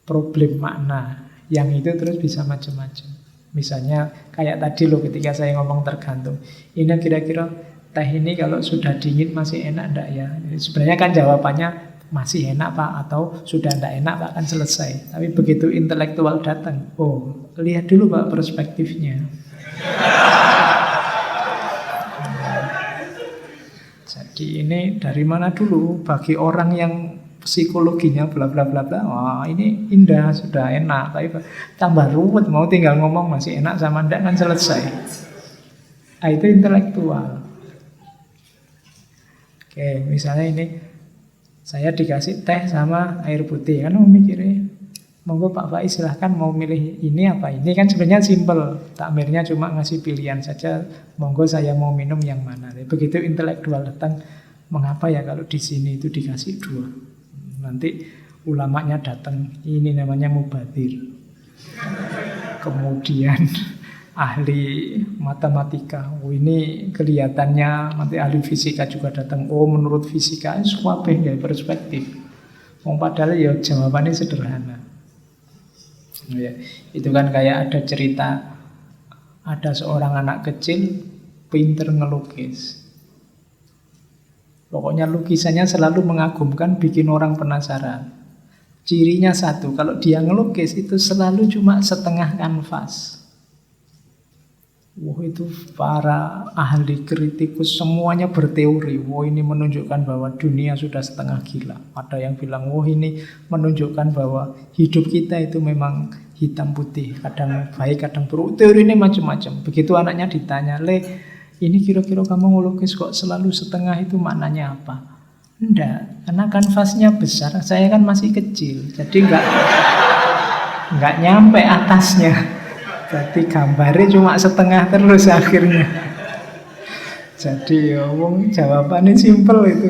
problem makna. Yang itu terus bisa macam-macam. Misalnya kayak tadi loh ketika saya ngomong tergantung. Ini kira-kira teh ini kalau sudah dingin masih enak enggak ya? Sebenarnya kan jawabannya masih enak Pak, atau sudah tidak enak Pak, kan selesai. Tapi begitu intelektual datang, oh lihat dulu Pak perspektifnya. Jadi ini dari mana dulu bagi orang yang psikologinya bla bla bla bla, wah ini indah sudah enak, tapi tambah ruwet mau tinggal ngomong masih enak sama enggak kan selesai. Nah, itu intelektual. Oke, misalnya ini saya dikasih teh sama air putih, kan mau mikirnya, monggo Pak Faiz silahkan mau milih ini apa ini, kan sebenarnya simpel, takmirnya cuma ngasih pilihan saja, monggo saya mau minum yang mana. Begitu intelektual datang, mengapa ya kalau di sini itu dikasih dua? Nanti ulamanya datang, ini namanya mubadir. Kemudian ahli matematika, oh ini kelihatannya, nanti ahli fisika juga datang, oh menurut fisika suapeh ya perspektif. Padahal ya jawabannya sederhana. Ya, itu kan kayak ada cerita, ada seorang anak kecil pinter ngelukis. Pokoknya lukisannya selalu mengagumkan, bikin orang penasaran. Cirinya satu, kalau dia ngelukis itu selalu cuma setengah kanvas. Wah, itu para ahli kritikus semuanya berteori. Wah, ini menunjukkan bahwa dunia sudah setengah gila. Ada yang bilang, wah ini menunjukkan bahwa hidup kita itu memang hitam putih. Kadang baik, kadang buruk. Teori ini macam-macam. Begitu anaknya ditanya, Le, ini kira-kira kamu ngelukis kok selalu setengah itu maknanya apa? Enggak, karena kanvasnya besar. Saya kan masih kecil, jadi enggak nyampe atasnya. Jadi gambarnya cuma setengah terus akhirnya. Jadi omong jawabannya simpel itu.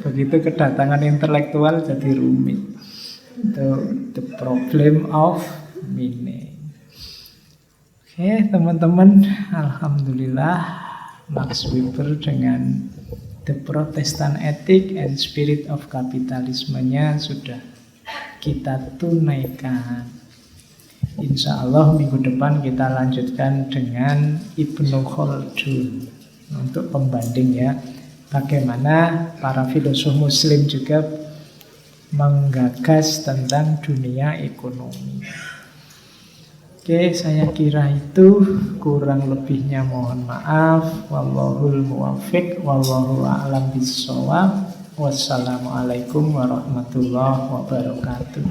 Begitu kedatangan intelektual jadi rumit. Itu the problem of meaning. Oke teman-teman, alhamdulillah Max Weber dengan The Protestant Ethic and Spirit of Capitalism-nya sudah kita tunaikan. Insya Allah minggu depan kita lanjutkan dengan Ibnu Khaldun untuk pembanding ya. bagaimana para filosof muslim juga menggagas tentang dunia ekonomi. Oke, saya kira itu, kurang lebihnya mohon maaf. Wallahul muwaffiq, wallahu a'lam bishawab. Wassalamualaikum warahmatullahi wabarakatuh.